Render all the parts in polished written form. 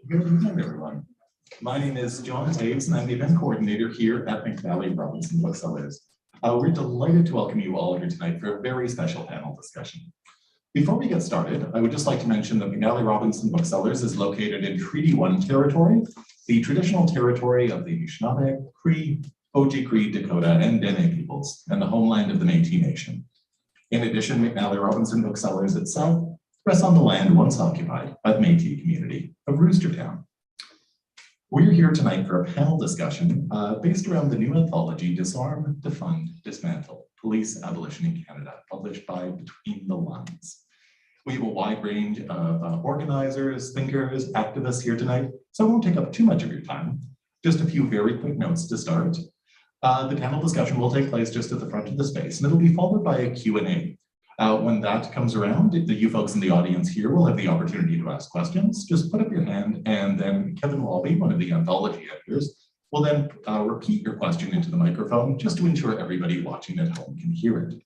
Good evening, everyone. My name is John Taves, and I'm the event coordinator here at McNally Robinson Booksellers. We're delighted to welcome you all here tonight for a very special panel discussion. Before we get started, I would just like to mention that McNally Robinson Booksellers is located in Treaty 1 territory, the traditional territory of the Anishinaabe, Cree, Oji-Cree, Dakota, and Dene peoples, and the homeland of the Métis Nation. In addition, McNally Robinson Booksellers itself rests on the land once occupied by the Métis community of Roostertown. We're here tonight for a panel discussion based around the new anthology Disarm, Defund, Dismantle, Police, Abolition in Canada, published by Between the Lines. We have a wide range of organizers, thinkers, activists here tonight, so I won't take up too much of your time. Just a few very quick notes to start. The panel discussion will take place just at the front of the space, and it'll be followed by a Q&A. When that comes around, you folks in the audience here will have the opportunity to ask questions. Just put up your hand, and then Kevin Walby, one of the anthology editors, will then repeat your question into the microphone just to ensure everybody watching at home can hear it.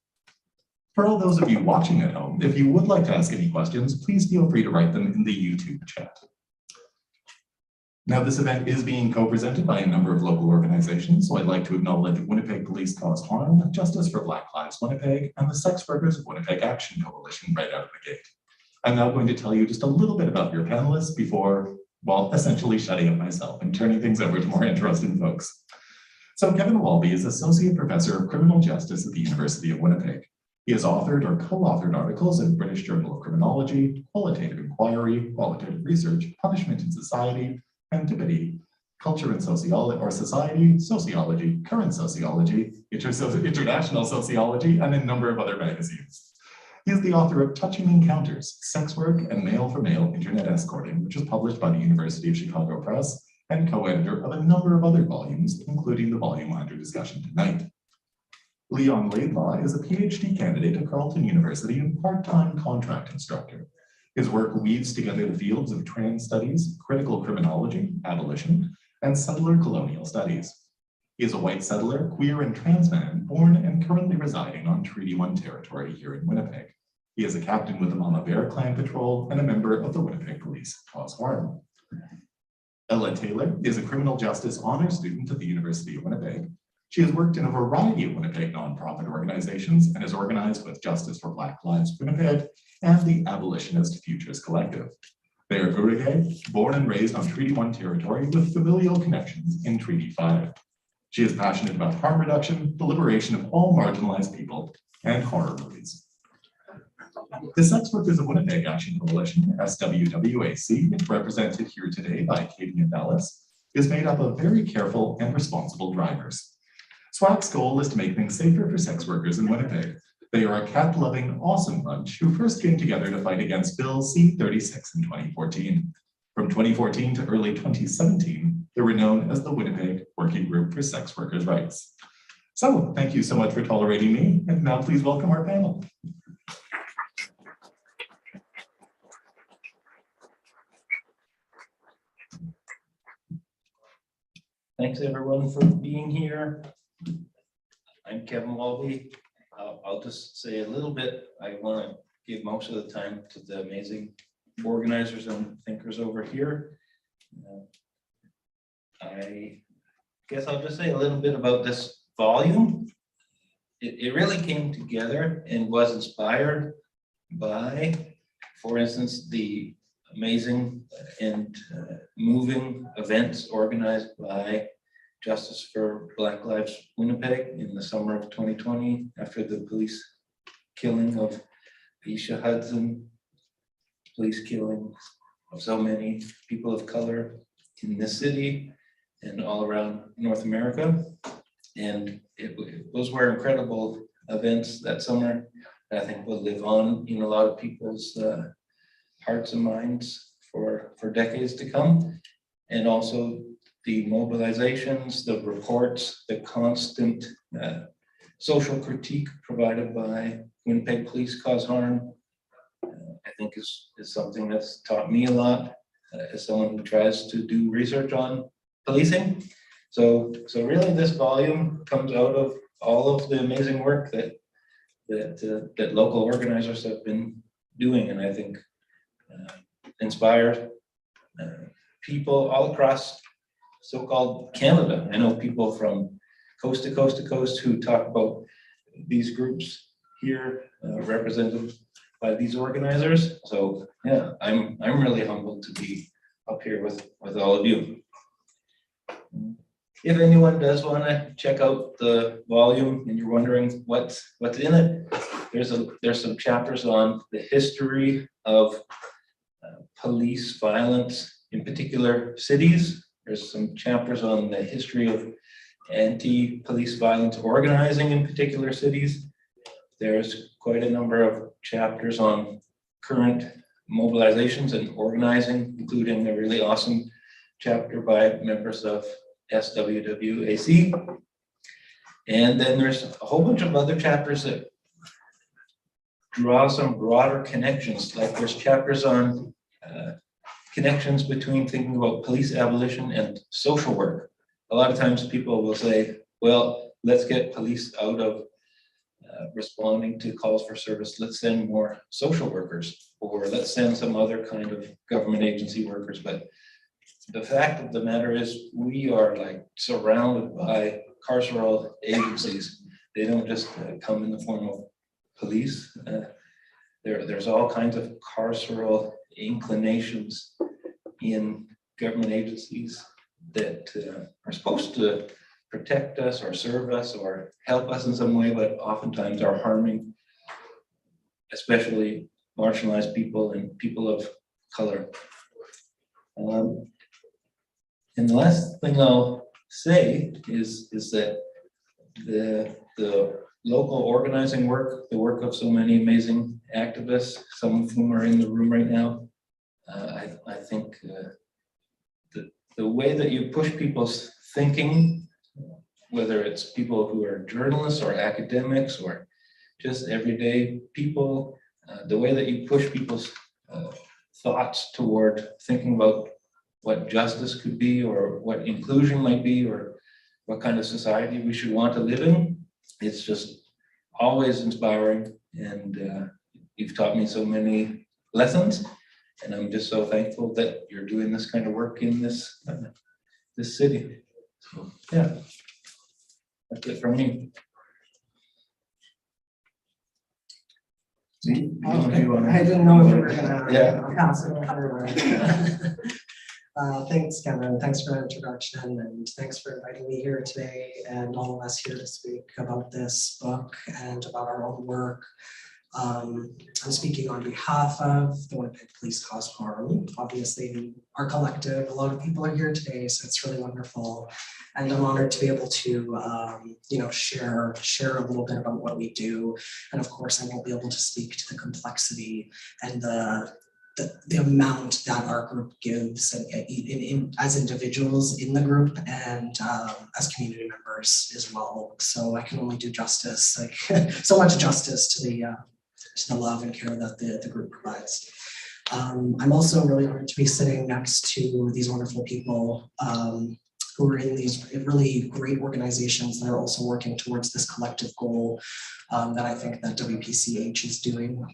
For all those of you watching at home, if you would like to ask any questions, please feel free to write them in the YouTube chat. Now, this event is being co-presented by a number of local organizations, so I'd like to acknowledge Winnipeg Police Cause Harm, Justice for Black Lives Winnipeg, and the Sex Workers of Winnipeg Action Coalition right out of the gate. I'm now going to tell you just a little bit about your panelists before, well, essentially shutting up myself and turning things over to more interested folks. So Kevin Walby is Associate Professor of Criminal Justice at the University of Winnipeg. He has authored or co-authored articles in British Journal of Criminology, Qualitative Inquiry, Qualitative Research, Punishment in Society, Antipody, Culture and Sociology, or Society, Sociology, Current Sociology, International Sociology, and a number of other magazines. He is the author of Touching Encounters, Sex Work and Male-for-Male Internet Escorting, which is published by the University of Chicago Press, and co-editor of a number of other volumes, including the volume under discussion tonight. Leon Laidlaw is a PhD candidate at Carleton University and part-time contract instructor. His work weaves together the fields of trans studies, critical criminology, abolition, and settler colonial studies. He is a white settler, queer and trans man, born and currently residing on Treaty 1 territory here in Winnipeg. He is a captain with the Mama Bear Clan Patrol and a member of the Winnipeg Police Cause Harm. Ella Taylor is a criminal justice honors student at the University of Winnipeg. She has worked in a variety of Winnipeg nonprofit organizations and is organized with Justice for Black Lives Winnipeg and the Abolitionist Futures Collective. They are Gurage, born and raised on Treaty 1 territory with familial connections in Treaty 5. She is passionate about harm reduction, the liberation of all marginalized people, and horror movies. The Sex Workers of Winnipeg Action Coalition, SWWAC, represented here today by Katie and Dallas, is made up of very careful and responsible drivers. SWAC's goal is to make things safer for sex workers in Winnipeg. They are a cat-loving, awesome bunch who first came together to fight against Bill C-36 in 2014. From 2014 to early 2017, they were known as the Winnipeg Working Group for Sex Workers' Rights. So, thank you so much for tolerating me, and now please welcome our panel. Thanks everyone for being here. I'm Kevin Walby. I'll just say a little bit. I want to give most of the time to the amazing organizers and thinkers over here. I guess I'll just say a little bit about this volume. It really came together and was inspired by, for instance, the amazing and moving events organized by Justice for Black Lives Winnipeg in the summer of 2020 after the police killing of Aisha Hudson, police killing of so many people of color in this city and all around North America. And those were incredible events that summer that I think will live on in a lot of people's hearts and minds for decades to come. And also the mobilizations, the reports, the constant social critique provided by Winnipeg Police Cause Harm, I think is something that's taught me a lot as someone who tries to do research on policing. So really this volume comes out of all of the amazing work that local organizers have been doing, and I think inspired people all across so-called Canada. I know people from coast to coast to coast who talk about these groups here represented by these organizers. So yeah, I'm really humbled to be up here with all of you. If anyone does want to check out the volume and you're wondering what's in it, there's some chapters on the history of police violence in particular cities. There's some chapters on the history of anti-police violence organizing in particular cities. There's quite a number of chapters on current mobilizations and organizing, including a really awesome chapter by members of SWWAC. And then there's a whole bunch of other chapters that draw some broader connections. Like there's chapters on connections between thinking about police abolition and social work. A lot of times people will say, well, let's get police out of responding to calls for service. Let's send more social workers, or let's send some other kind of government agency workers. But the fact of the matter is we are like surrounded by carceral agencies. They don't just come in the form of police. There's all kinds of carceral inclinations in government agencies that are supposed to protect us or serve us or help us in some way, but oftentimes are harming, especially marginalized people and people of color. And the last thing I'll say is that the local organizing work, the work of so many amazing activists, some of whom are in the room right now, I think the way that you push people's thinking, whether it's people who are journalists or academics or just everyday people, the way that you push people's thoughts toward thinking about what justice could be or what inclusion might be or what kind of society we should want to live in, it's just always inspiring. And you've taught me so many lessons, and I'm just so thankful that you're doing this kind of work in this this city. So yeah, that's it from me. Okay. I didn't know if we were gonna pass it over. Thanks, Kevin. Thanks for the introduction, and thanks for inviting me here today and all of us here to speak about this book and about our own work. I'm speaking on behalf of the Winnipeg Police Cause Harm. Obviously, our collective, a lot of people are here today, so it's really wonderful. And I'm honored to be able to, share a little bit about what we do. And of course, I won't be able to speak to the complexity and the amount that our group gives as individuals in the group and as community members as well. So I can only do justice, like so much justice to the love and care that the group provides. I'm also really honored to be sitting next to these wonderful people who are in these really great organizations that are also working towards this collective goal that I think that WPCH is doing.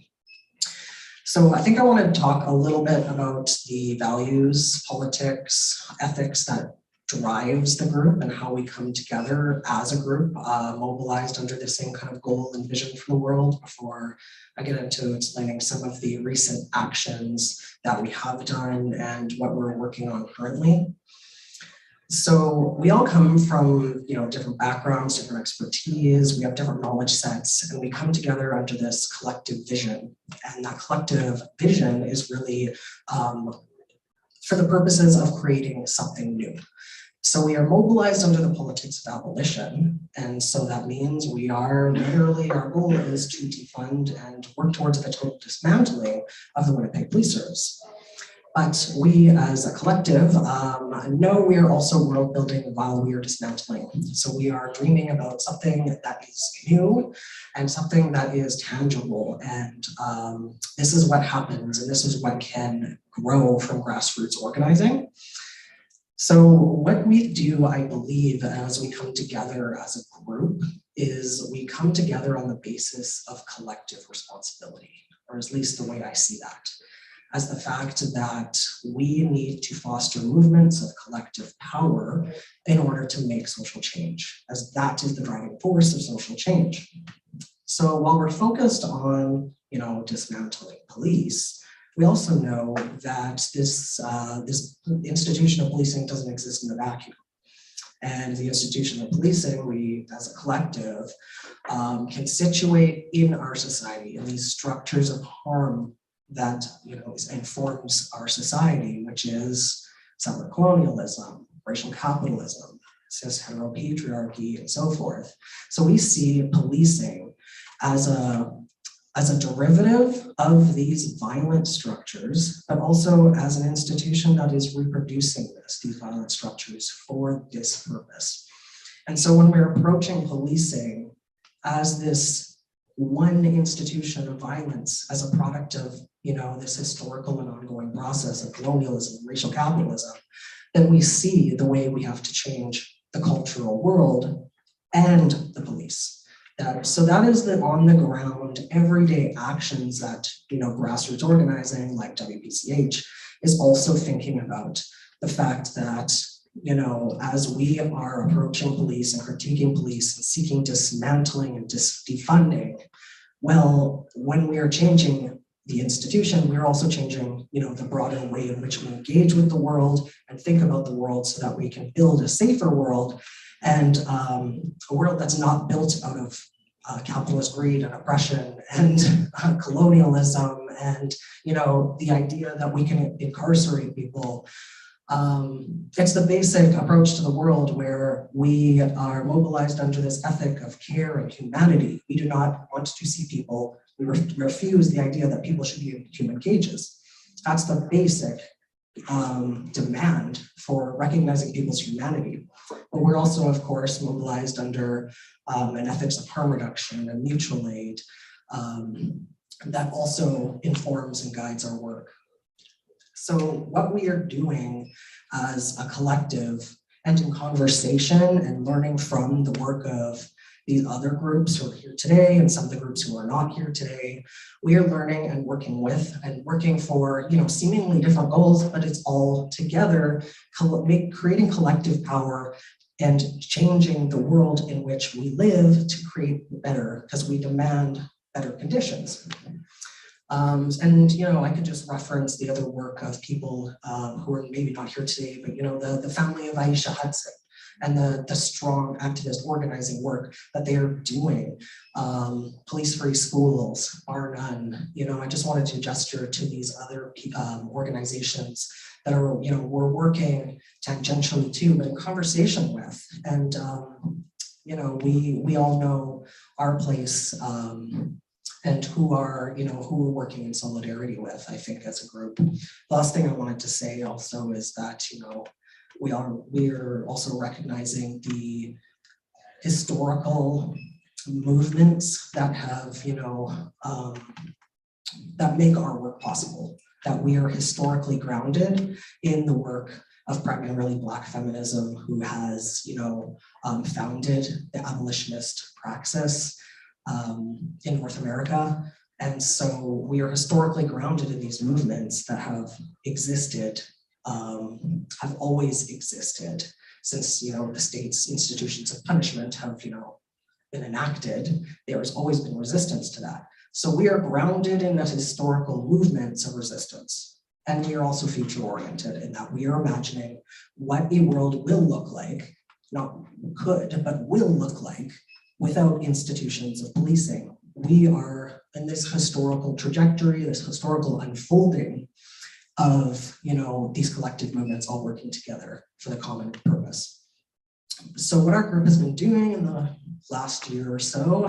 So I think I want to talk a little bit about the values, politics, ethics that drives the group and how we come together as a group, mobilized under the same kind of goal and vision for the world before I get into explaining some of the recent actions that we have done and what we're working on currently. So we all come from different backgrounds, different expertise, we have different knowledge sets, and we come together under this collective vision. And that collective vision is really for the purposes of creating something new. So we are mobilized under the politics of abolition. And so that means we are literally, our goal is to defund and work towards the total dismantling of the Winnipeg Police Service. But we as a collective know we are also world building while we are dismantling. So we are dreaming about something that is new and something that is tangible. And this is what happens, and this is what can grow from grassroots organizing. So what we do, I believe, as we come together as a group is we come together on the basis of collective responsibility, or at least the way I see that. as the fact that we need to foster movements of collective power in order to make social change, as that is the driving force of social change. So while we're focused on, dismantling police, we also know that this institution of policing doesn't exist in a vacuum. And the institution of policing, we as a collective can situate in our society in these structures of harm that informs our society, which is settler colonialism, racial capitalism, cis heteropatriarchy, and so forth. So we see policing as a derivative of these violent structures, but also as an institution that is reproducing these violent structures for this purpose. And so when we're approaching policing as this one institution of violence, as a product of this historical and ongoing process of colonialism and racial capitalism, then we see the way we have to change the cultural world and the police. So that is the on the ground, everyday actions that grassroots organizing like WPCH is also thinking about. The fact that as we are approaching police and critiquing police and seeking dismantling and defunding, well, when we are changing the institution, we're also changing the broader way in which we engage with the world and think about the world, so that we can build a safer world, and a world that's not built out of capitalist greed and oppression and colonialism and the idea that we can incarcerate people. It's the basic approach to the world where we are mobilized under this ethic of care and humanity. We do not want to see people, we refuse the idea that people should be in human cages. That's the basic demand for recognizing people's humanity. But we're also, of course, mobilized under an ethics of harm reduction and mutual aid that also informs and guides our work. So what we are doing as a collective and in conversation and learning from the work of these other groups who are here today and some of the groups who are not here today, we are learning and working with and working for seemingly different goals, but it's all together, creating collective power and changing the world in which we live to create better, because we demand better conditions. And I could just reference the other work of people who are maybe not here today, but the family of Aisha Hudson and the strong activist organizing work that they are doing, police-free schools, bar none. I just wanted to gesture to these other organizations that are we're working tangentially to, but in conversation with, and we all know our place. And who we're working in solidarity with, I think, as a group. The last thing I wanted to say also is that, we are also recognizing the historical movements that have, that make our work possible, that we are historically grounded in the work of primarily Black feminism, who has, founded the abolitionist praxis in North America. And so we are historically grounded in these movements that have existed, have always existed since, the state's institutions of punishment have, been enacted. There has always been resistance to that. So we are grounded in that historical movements of resistance. And we are also future oriented in that we are imagining what a world will look like, not could, but will look like without institutions of policing. We are in this historical trajectory, this historical unfolding of these collective movements all working together for the common purpose. So what our group has been doing in the last year or so,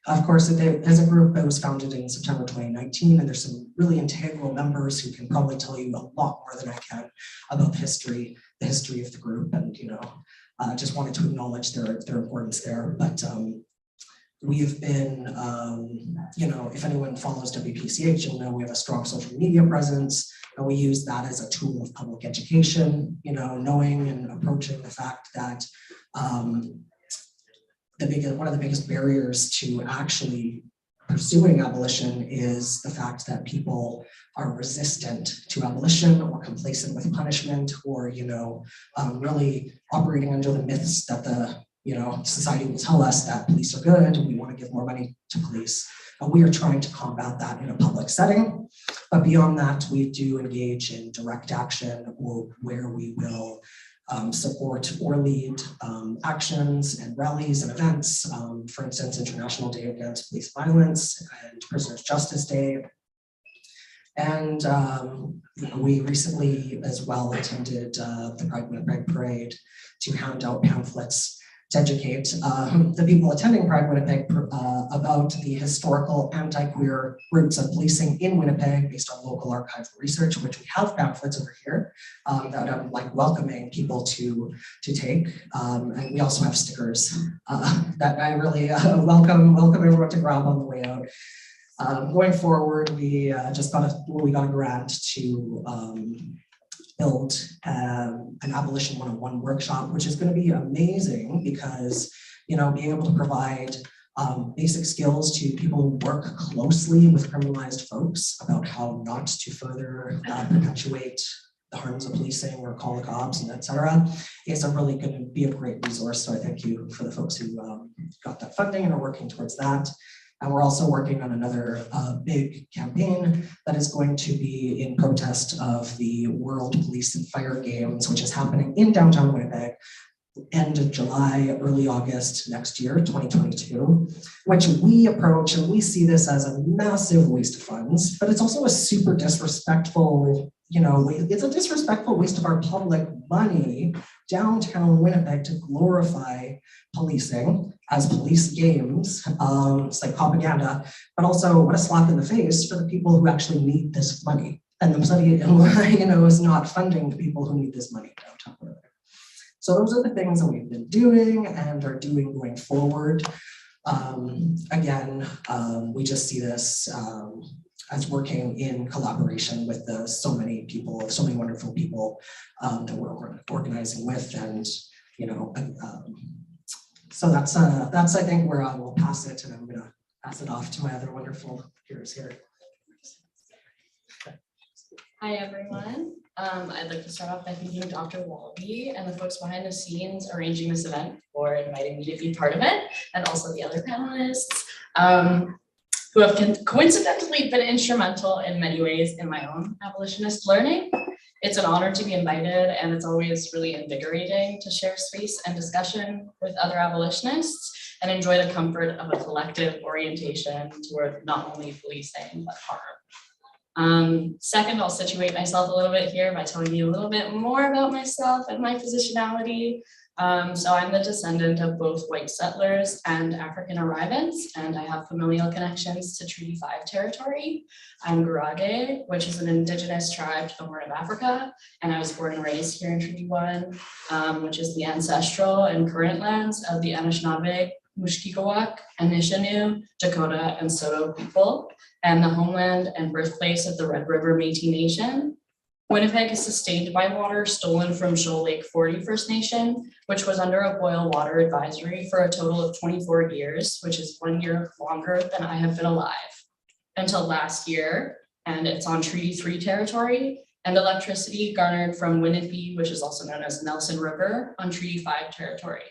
of course, as a group, it was founded in September 2019, and there's some really integral members who can probably tell you a lot more than I can about the history of the group, and just wanted to acknowledge their importance there. But we have been, if anyone follows WPCH, you'll know we have a strong social media presence, and we use that as a tool of public education, knowing and approaching the fact that one of the biggest barriers to actually pursuing abolition is the fact that people are resistant to abolition or complacent with punishment, or really operating under the myths that the society will tell us that police are good and we want to give more money to police. And we are trying to combat that in a public setting. But beyond that, we do engage in direct action, or where we will support or lead actions and rallies and events. For instance, International Day Against Police Violence and Prisoners' Justice Day. And we recently as well attended the Pride Winnipeg Parade to hand out pamphlets to educate the people attending Pride Winnipeg about the historical anti-queer roots of policing in Winnipeg based on local archival research, which we have pamphlets over here that I'm welcoming people to take. And we also have stickers that I really welcome everyone to grab on the way out. Going forward, we got a grant to build an Abolition 101 workshop, which is going to be amazing because, being able to provide basic skills to people who work closely with criminalized folks about how not to further perpetuate the harms of policing or call the cops and etc. is really going to be a great resource. So I thank you for the folks who got that funding and are working towards that. And we're also working on another big campaign that is going to be in protest of the World Police and Fire Games, which is happening in downtown Winnipeg, end of July, early August next year, 2022, which we approach and we see this as a massive waste of funds, but it's also a super disrespectful, it's a disrespectful waste of our public money downtown Winnipeg to glorify policing as police games. It's like propaganda, but also what a slap in the face for the people who actually need this money. And the money, is not funding the people who need this money downtown Winnipeg. So those are the things that we've been doing and are doing going forward. We just see this as working in collaboration with so many wonderful people that we're organizing with, and so that's I think where I will pass it, and I'm going to pass it off to my other wonderful peers here. Hi everyone. I'd like to start off by thanking Dr. Walby and the folks behind the scenes arranging this event for inviting me to be part of it, and also the other panelists who have coincidentally been instrumental in many ways in my own abolitionist learning. It's an honor to be invited, and it's always really invigorating to share space and discussion with other abolitionists and enjoy the comfort of a collective orientation toward not only policing, but harm. Second, I'll situate myself a little bit here by telling you a little bit more about myself and my positionality. So I'm the descendant of both white settlers and African arrivants, and I have familial connections to Treaty 5 territory. I'm Gurage, which is an indigenous tribe to the Horn of Africa, and I was born and raised here in Treaty 1, which is the ancestral and current lands of the Anishinaabe, Mushkegowuk, Anishinaabe, Dakota, and Saulteaux people, and the homeland and birthplace of the Red River Métis Nation. Winnipeg is sustained by water stolen from Shoal Lake 40 First Nation, which was under a boil water advisory for a total of 24 years, which is 1 year longer than I have been alive, until last year, and it's on Treaty 3 territory, and electricity garnered from Winnipeg, which is also known as Nelson River, on Treaty 5 territory.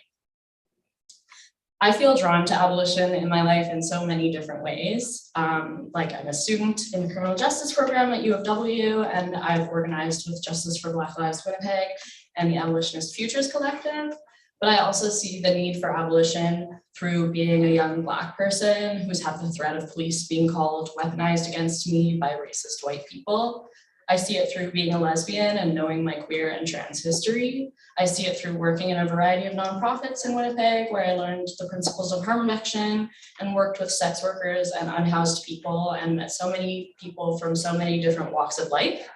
I feel drawn to abolition in my life in so many different ways. Like I'm a student in the criminal justice program at U of W, and I've organized with Justice for Black Lives Winnipeg and the Abolitionist Futures Collective. But I also see the need for abolition through being a young Black person who's had the threat of police being called weaponized against me by racist white people. I see it through being a lesbian and knowing my queer and trans history. I see it through working in a variety of nonprofits in Winnipeg, where I learned the principles of harm reduction and worked with sex workers and unhoused people and met so many people from so many different walks of life.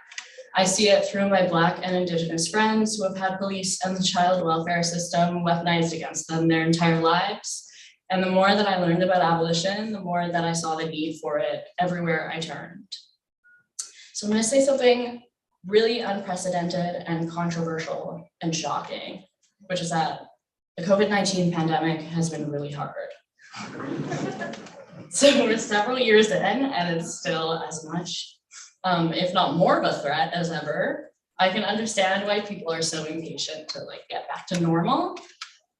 I see it through my Black and Indigenous friends who have had police and the child welfare system weaponized against them their entire lives. And the more that I learned about abolition, the more that I saw the need for it everywhere I turned. So I'm going to say something really unprecedented and controversial and shocking, which is that the COVID-19 pandemic has been really hard. So we're several years in and it's still as much, if not more of a threat as ever. I can understand why people are so impatient to like get back to normal.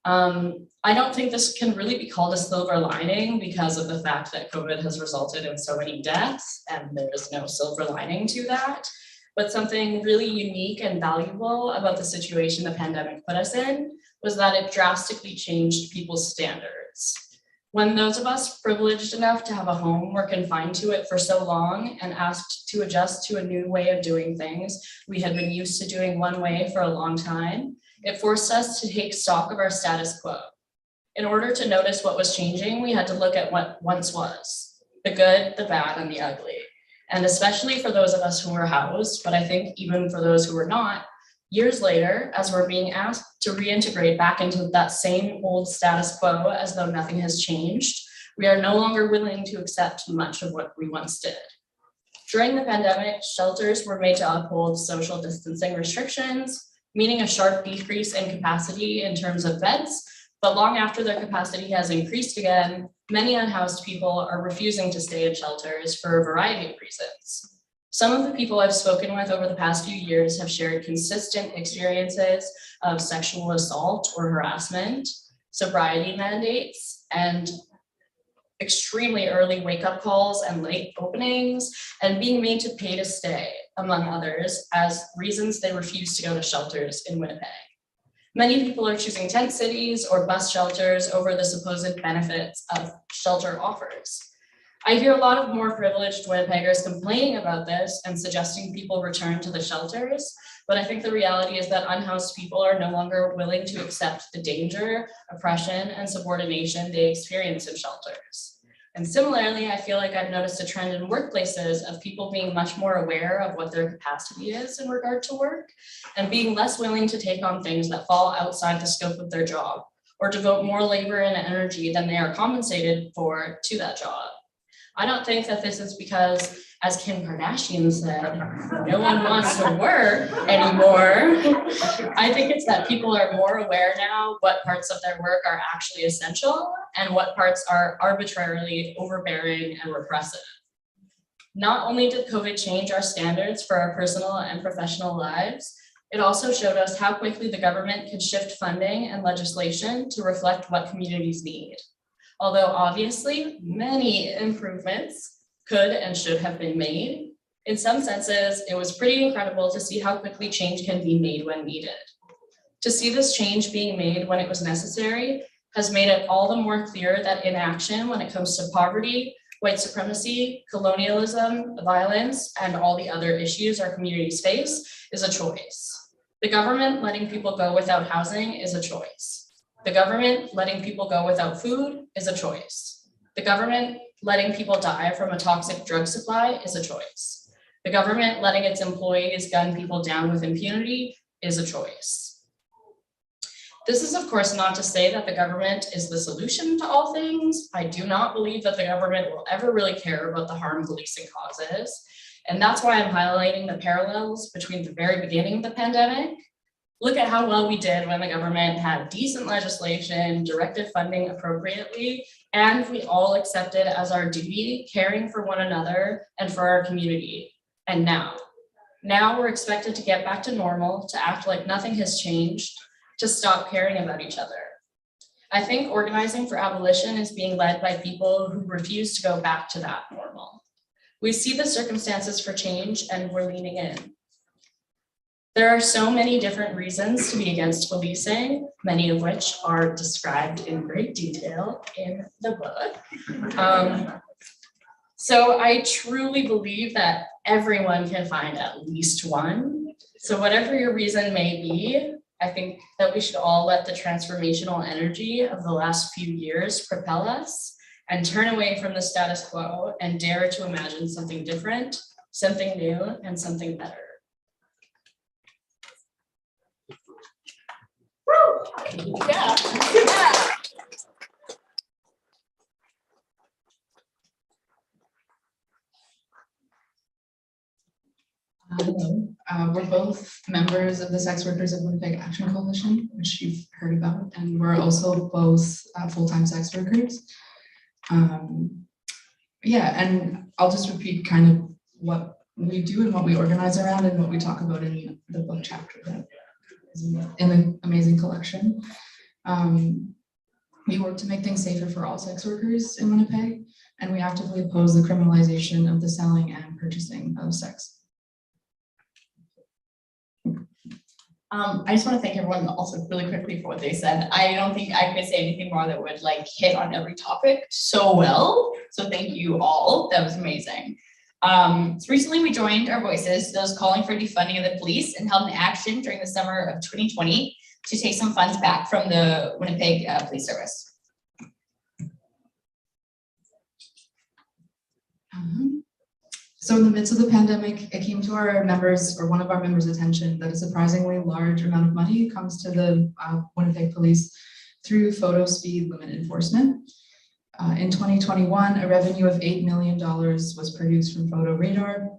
I don't think this can really be called a silver lining because of the fact that COVID has resulted in so many deaths and there is no silver lining to that. But something really unique and valuable about the situation the pandemic put us in was that it drastically changed people's standards. When those of us privileged enough to have a home were confined to it for so long and asked to adjust to a new way of doing things we had been used to doing one way for a long time, it forced us to take stock of our status quo. In order to notice what was changing, we had to look at what once was, the good, the bad, and the ugly. And especially for those of us who were housed, but I think even for those who were not, years later, as we're being asked to reintegrate back into that same old status quo as though nothing has changed, we are no longer willing to accept much of what we once did. During the pandemic, shelters were made to uphold social distancing restrictions, meaning a sharp decrease in capacity in terms of beds, but long after their capacity has increased again, many unhoused people are refusing to stay in shelters for a variety of reasons. Some of the people I've spoken with over the past few years have shared consistent experiences of sexual assault or harassment, sobriety mandates, and extremely early wake-up calls and late openings, and being made to pay to stay, among others, as reasons they refuse to go to shelters in Winnipeg. Many people are choosing tent cities or bus shelters over the supposed benefits of shelter offers. I hear a lot of more privileged Winnipeggers complaining about this and suggesting people return to the shelters, but I think the reality is that unhoused people are no longer willing to accept the danger, oppression, and subordination they experience in shelters. And similarly, I feel like I've noticed a trend in workplaces of people being much more aware of what their capacity is in regard to work and being less willing to take on things that fall outside the scope of their job or devote more labor and energy than they are compensated for to that job. I don't think that this is because, as Kim Kardashian said, no one wants to work anymore. I think it's that people are more aware now what parts of their work are actually essential and what parts are arbitrarily overbearing and repressive. Not only did COVID change our standards for our personal and professional lives, it also showed us how quickly the government could shift funding and legislation to reflect what communities need. Although obviously many improvements could and should have been made, in some senses, it was pretty incredible to see how quickly change can be made when needed. To see this change being made when it was necessary has made it all the more clear that inaction when it comes to poverty, white supremacy, colonialism, violence, and all the other issues our communities face is a choice. The government letting people go without housing is a choice. The government letting people go without food is a choice. The government letting people die from a toxic drug supply is a choice. The government letting its employees gun people down with impunity is a choice. This is, of course, not to say that the government is the solution to all things. I do not believe that the government will ever really care about the harm policing causes. And that's why I'm highlighting the parallels between the very beginning of the pandemic. Look at how well we did when the government had decent legislation, directed funding appropriately, and we all accepted as our duty caring for one another and for our community. And now we're expected to get back to normal, to act like nothing has changed, to stop caring about each other. I think organizing for abolition is being led by people who refuse to go back to that normal. We see the circumstances for change and we're leaning in. There are so many different reasons to be against policing, many of which are described in great detail in the book. So I truly believe that everyone can find at least one. So whatever your reason may be, I think that we should all let the transformational energy of the last few years propel us and turn away from the status quo and dare to imagine something different, something new, and something better. Yeah. Hello, we're both members of the Sex Workers of Winnipeg Action Coalition, which you've heard about, and we're also both full-time sex workers. Yeah, and I'll just repeat kind of what we do and what we organize around and what we talk about in the book chapter that is in the amazing collection. We work to make things safer for all sex workers in Winnipeg, and we actively oppose the criminalization of the selling and purchasing of sex. I just want to thank everyone also really quickly for what they said. I don't think I could say anything more that would like hit on every topic so well. So thank you all. That was amazing. So recently we joined our voices, those calling for defunding of the police, and held an action during the summer of 2020 to take some funds back from the Winnipeg Police Service. So in the midst of the pandemic, it came to our members, or one of our members' attention, that a surprisingly large amount of money comes to the Winnipeg Police through photo speed limit enforcement. In 2021, a revenue of $8 million was produced from photo radar.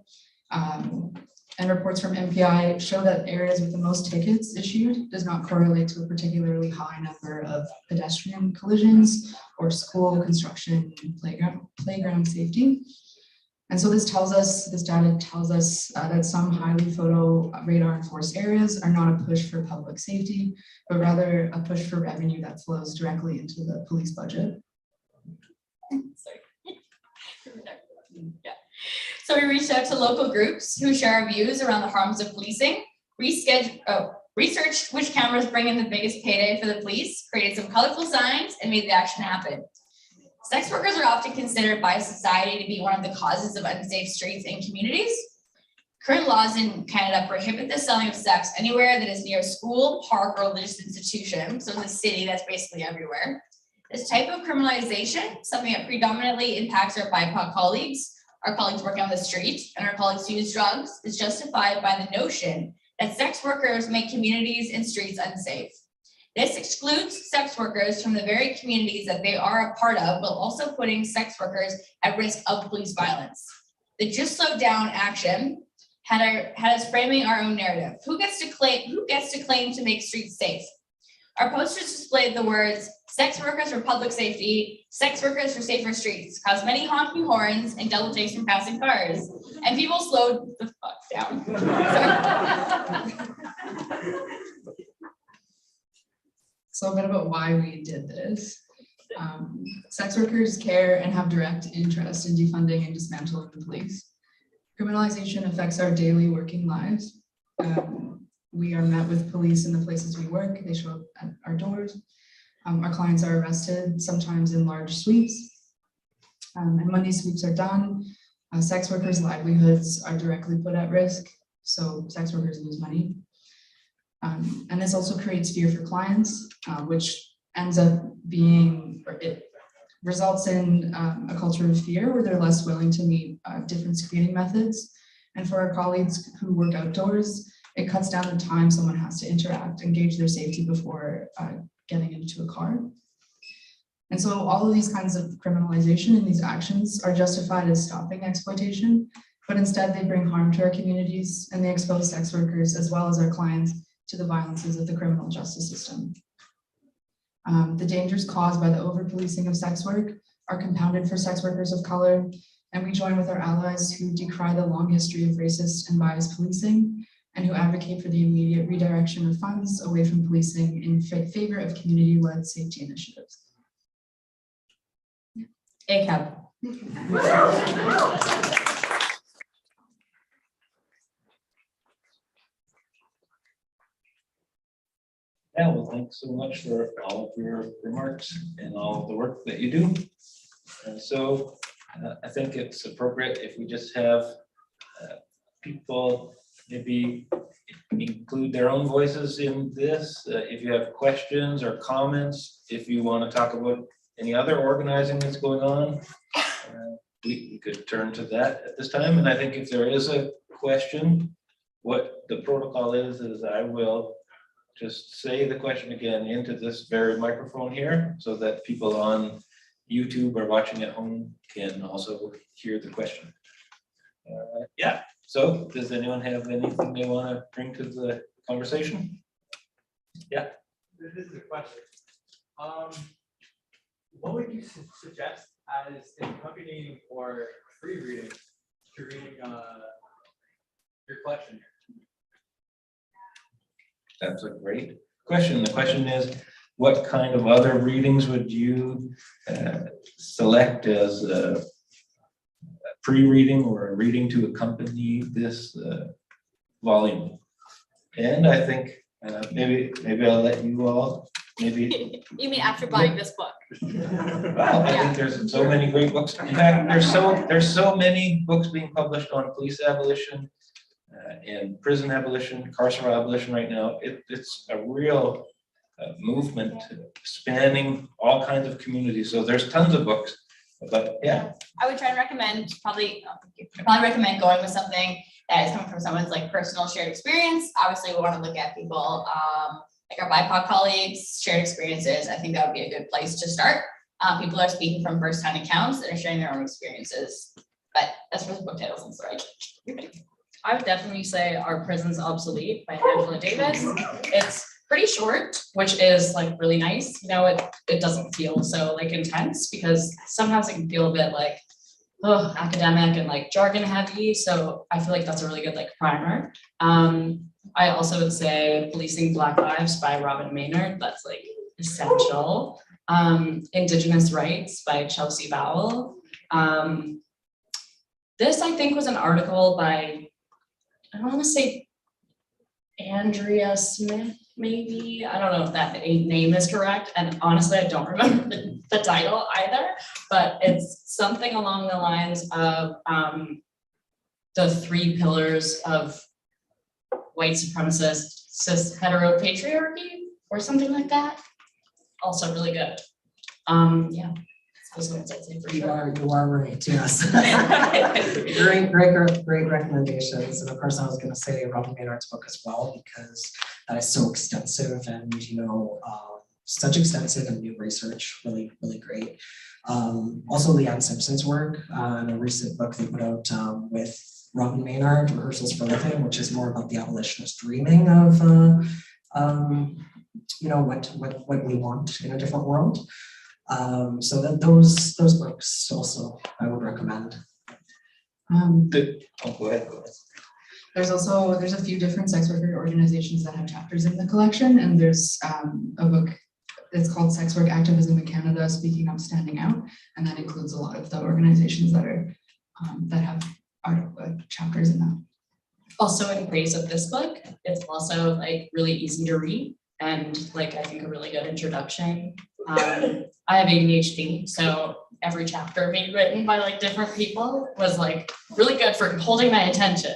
And reports from MPI show that areas with the most tickets issued does not correlate to a particularly high number of pedestrian collisions or school construction and playground safety. And so this data tells us that some highly photo radar enforced areas are not a push for public safety, but rather a push for revenue that flows directly into the police budget. Yeah. So we reached out to local groups who share our views around the harms of policing, researched which cameras bring in the biggest payday for the police, created some colorful signs, and made the action happen. Sex workers are often considered by society to be one of the causes of unsafe streets and communities. Current laws in Canada prohibit the selling of sex anywhere that is near a school, park, or religious institution. So in the city, that's basically everywhere. This type of criminalization, something that predominantly impacts our BIPOC colleagues, our colleagues working on the street, and our colleagues who use drugs, is justified by the notion that sex workers make communities and streets unsafe. This excludes sex workers from the very communities that they are a part of, while also putting sex workers at risk of police violence. The Just Slow Down action had us framing our own narrative. Who gets to claim to make streets safe? Our posters displayed the words, sex workers for public safety, sex workers for safer streets, cause many honking horns and double takes from passing cars. And people slowed the fuck down. So a bit about why we did this. Sex workers care and have direct interest in defunding and dismantling the police. Criminalization affects our daily working lives. We are met with police in the places we work. They show up at our doors. Our clients are arrested, sometimes in large sweeps. And when these sweeps are done, sex workers' livelihoods are directly put at risk. So sex workers lose money. And this also creates fear for clients, which ends up being, or it results in a culture of fear where they're less willing to meet different screening methods. And for our colleagues who work outdoors, it cuts down the time someone has to interact and gauge their safety before getting into a car. And so all of these kinds of criminalization and these actions are justified as stopping exploitation, but instead they bring harm to our communities and they expose sex workers as well as our clients to the violences of the criminal justice system. The dangers caused by the over-policing of sex work are compounded for sex workers of color, and we join with our allies who decry the long history of racist and biased policing and who advocate for the immediate redirection of funds away from policing in favor of community-led safety initiatives. ACAB. Yeah, well, thanks so much for all of your remarks and all of the work that you do. And so I think it's appropriate if we just have people maybe include their own voices in this. If you have questions or comments, if you want to talk about any other organizing that's going on, we could turn to that at this time. And I think if there is a question, what the protocol is I will just say the question again into this very microphone here so that people on YouTube or watching at home can also hear the question. Yeah, so does anyone have anything they want to bring to the conversation? Yeah. This is the question. What would you suggest as an accompanying or free reading to reading your collection? That's a great question. The question is, what kind of other readings would you select as a pre-reading or a reading to accompany this volume? And I think maybe I'll let you all, maybe. You mean after buying this book? Well, I think there's so many great books. In fact, there's so many books being published on police abolition and prison abolition, carceral abolition right now. It's a real movement spanning all kinds of communities. So there's tons of books, but yeah. I would try and recommend, probably recommend going with something that is coming from someone's like personal shared experience. Obviously, we want to look at people like our BIPOC colleagues, shared experiences. I think that would be a good place to start. People are speaking from first-hand accounts and are sharing their own experiences. But as for the book titles and story, I would definitely say Our Prison's Obsolete by Angela Davis. It's pretty short, which is like really nice. You know, it doesn't feel so like intense, because sometimes it can feel a bit like academic and like jargon heavy. So I feel like that's a really good like primer. I also would say Policing Black Lives by Robin Maynard. That's like essential. Indigenous Rights by Chelsea Bowell. This I think was an article by, I don't want to say Andrea Smith, maybe. I don't know if that name is correct. And honestly, I don't remember the title either, but it's something along the lines of the 3 pillars of white supremacist cis heteropatriarchy or something like that. Also really good. Yeah. Those ones I'd say for You sure. are right, yes. Great recommendations. And of course, I was going to say Robin Maynard's book as well, because that is so extensive and, you know, such extensive and new research, really, really great. Also Leanne Simpson's work, in a recent book they put out with Robin Maynard, Rehearsals for Living, which is more about the abolitionist dreaming of, you know, what we want in a different world. So that those books also I would recommend. Go ahead. There's a few different sex worker organizations that have chapters in the collection, and there's a book that's called Sex Work Activism in Canada, Speaking Up, Standing Out, and that includes a lot of the organizations that are that have chapters in that. Also in praise of this book, it's also like really easy to read and like I think a really good introduction. I have ADHD, so every chapter being written by like different people was like really good for holding my attention.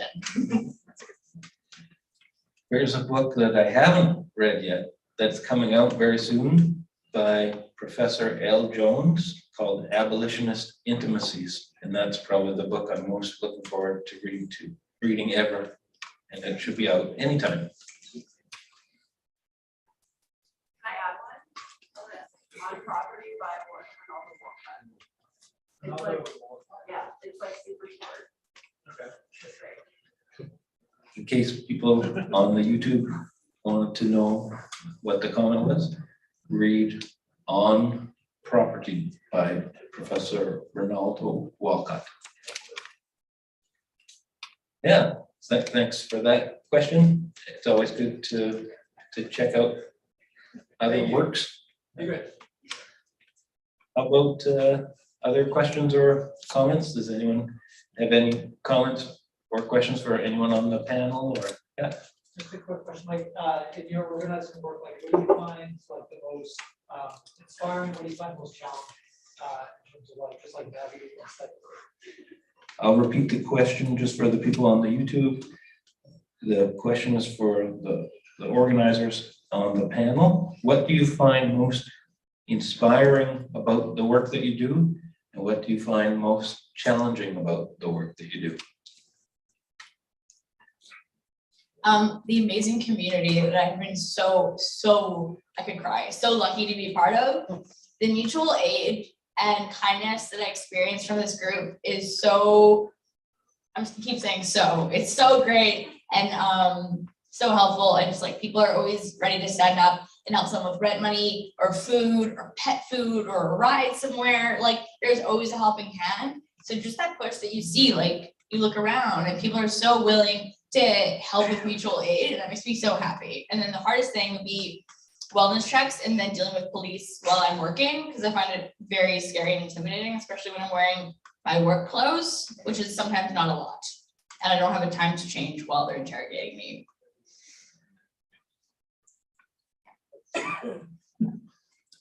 Here's a book that I haven't read yet that's coming out very soon by Professor L. Jones called Abolitionist Intimacies. And that's probably the book I'm most looking forward to reading ever. And it should be out anytime. On property by It's like, yeah, it's like super short. Okay. It's great. In case people on the YouTube wanted to know what the comment was, read On Property by Professor Ronaldo Walcott. Yeah, thanks for that question. It's always good to check out other works. Good. How about other questions or comments? Does anyone have any comments or questions for anyone on the panel? Or yeah. Just a quick question, like in your organizing work, like what do you find like the most inspiring? What do you find most challenging in terms of like just like navigating this type of work? I'll repeat the question just for the people on the YouTube. The question is for the organizers on the panel. What do you find most inspiring about the work that you do? And what do you find most challenging about the work that you do? The amazing community that I've been so I could cry, so lucky to be part of. The mutual aid and kindness that I experienced from this group is so, I'm just keep saying so, it's so great and so helpful, and just like people are always ready to stand up and help someone with rent money or food or pet food or a ride somewhere. Like there's always a helping hand. So just that push that you see, like you look around and people are so willing to help with mutual aid, and that makes me so happy. And then the hardest thing would be wellness checks and then dealing with police while I'm working, because I find it very scary and intimidating, especially when I'm wearing my work clothes, which is sometimes not a lot. And I don't have a time to change while they're interrogating me.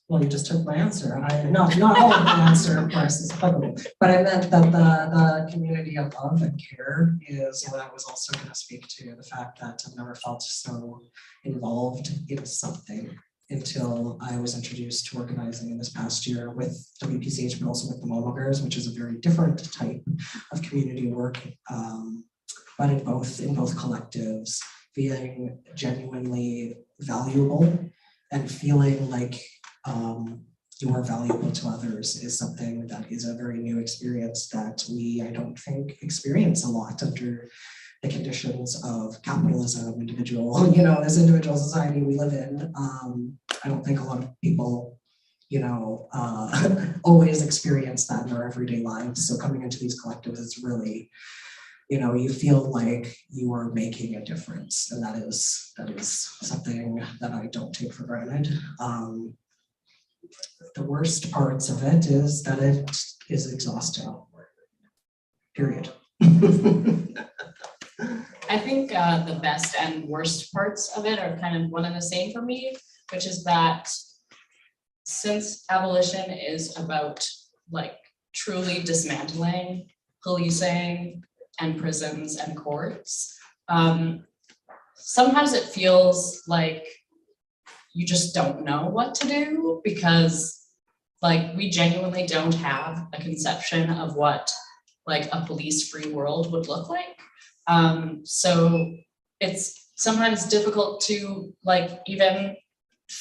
Well, you just took my answer. Not all of the answer, of course, is applicable, but I meant that the community of love and care is what I was also going to speak to. The fact that I've never felt so involved in something until I was introduced to organizing in this past year with WPCH, but also with the Mama Bears, which is a very different type of community work, but in both collectives, feeling genuinely valuable and feeling like you are valuable to others is something that is a very new experience that we, I don't think, experience a lot under the conditions of capitalism, this individual society we live in. I don't think a lot of people, always experience that in our everyday lives. So coming into these collectives, it's really, you feel like you are making a difference, and that is something that I don't take for granted. The worst parts of it is that it is exhausting, period. I think the best and worst parts of it are kind of one and the same for me, which is that since abolition is about like truly dismantling policing and prisons and courts, sometimes it feels like you just don't know what to do, because like we genuinely don't have a conception of what like a police-free world would look like. So it's sometimes difficult to like even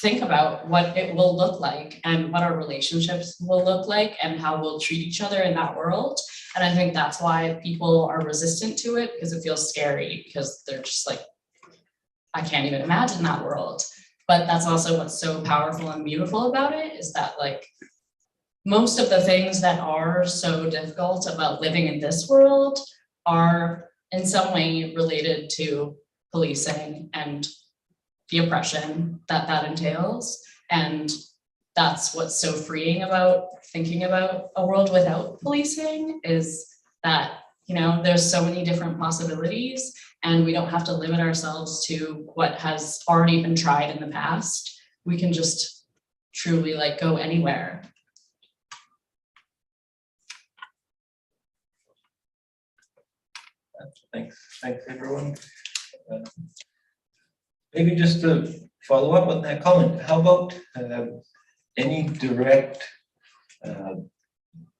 think about what it will look like and what our relationships will look like and how we'll treat each other in that world. And I think that's why people are resistant to it, because it feels scary, because they're just like, I can't even imagine that world. But that's also what's so powerful and beautiful about it, is that like most of the things that are so difficult about living in this world are in some way related to policing and the oppression that entails. And that's what's so freeing about thinking about a world without policing, is that, there's so many different possibilities, and we don't have to limit ourselves to what has already been tried in the past. We can just truly like go anywhere. Thanks everyone. Maybe just to follow up on that comment, how about any direct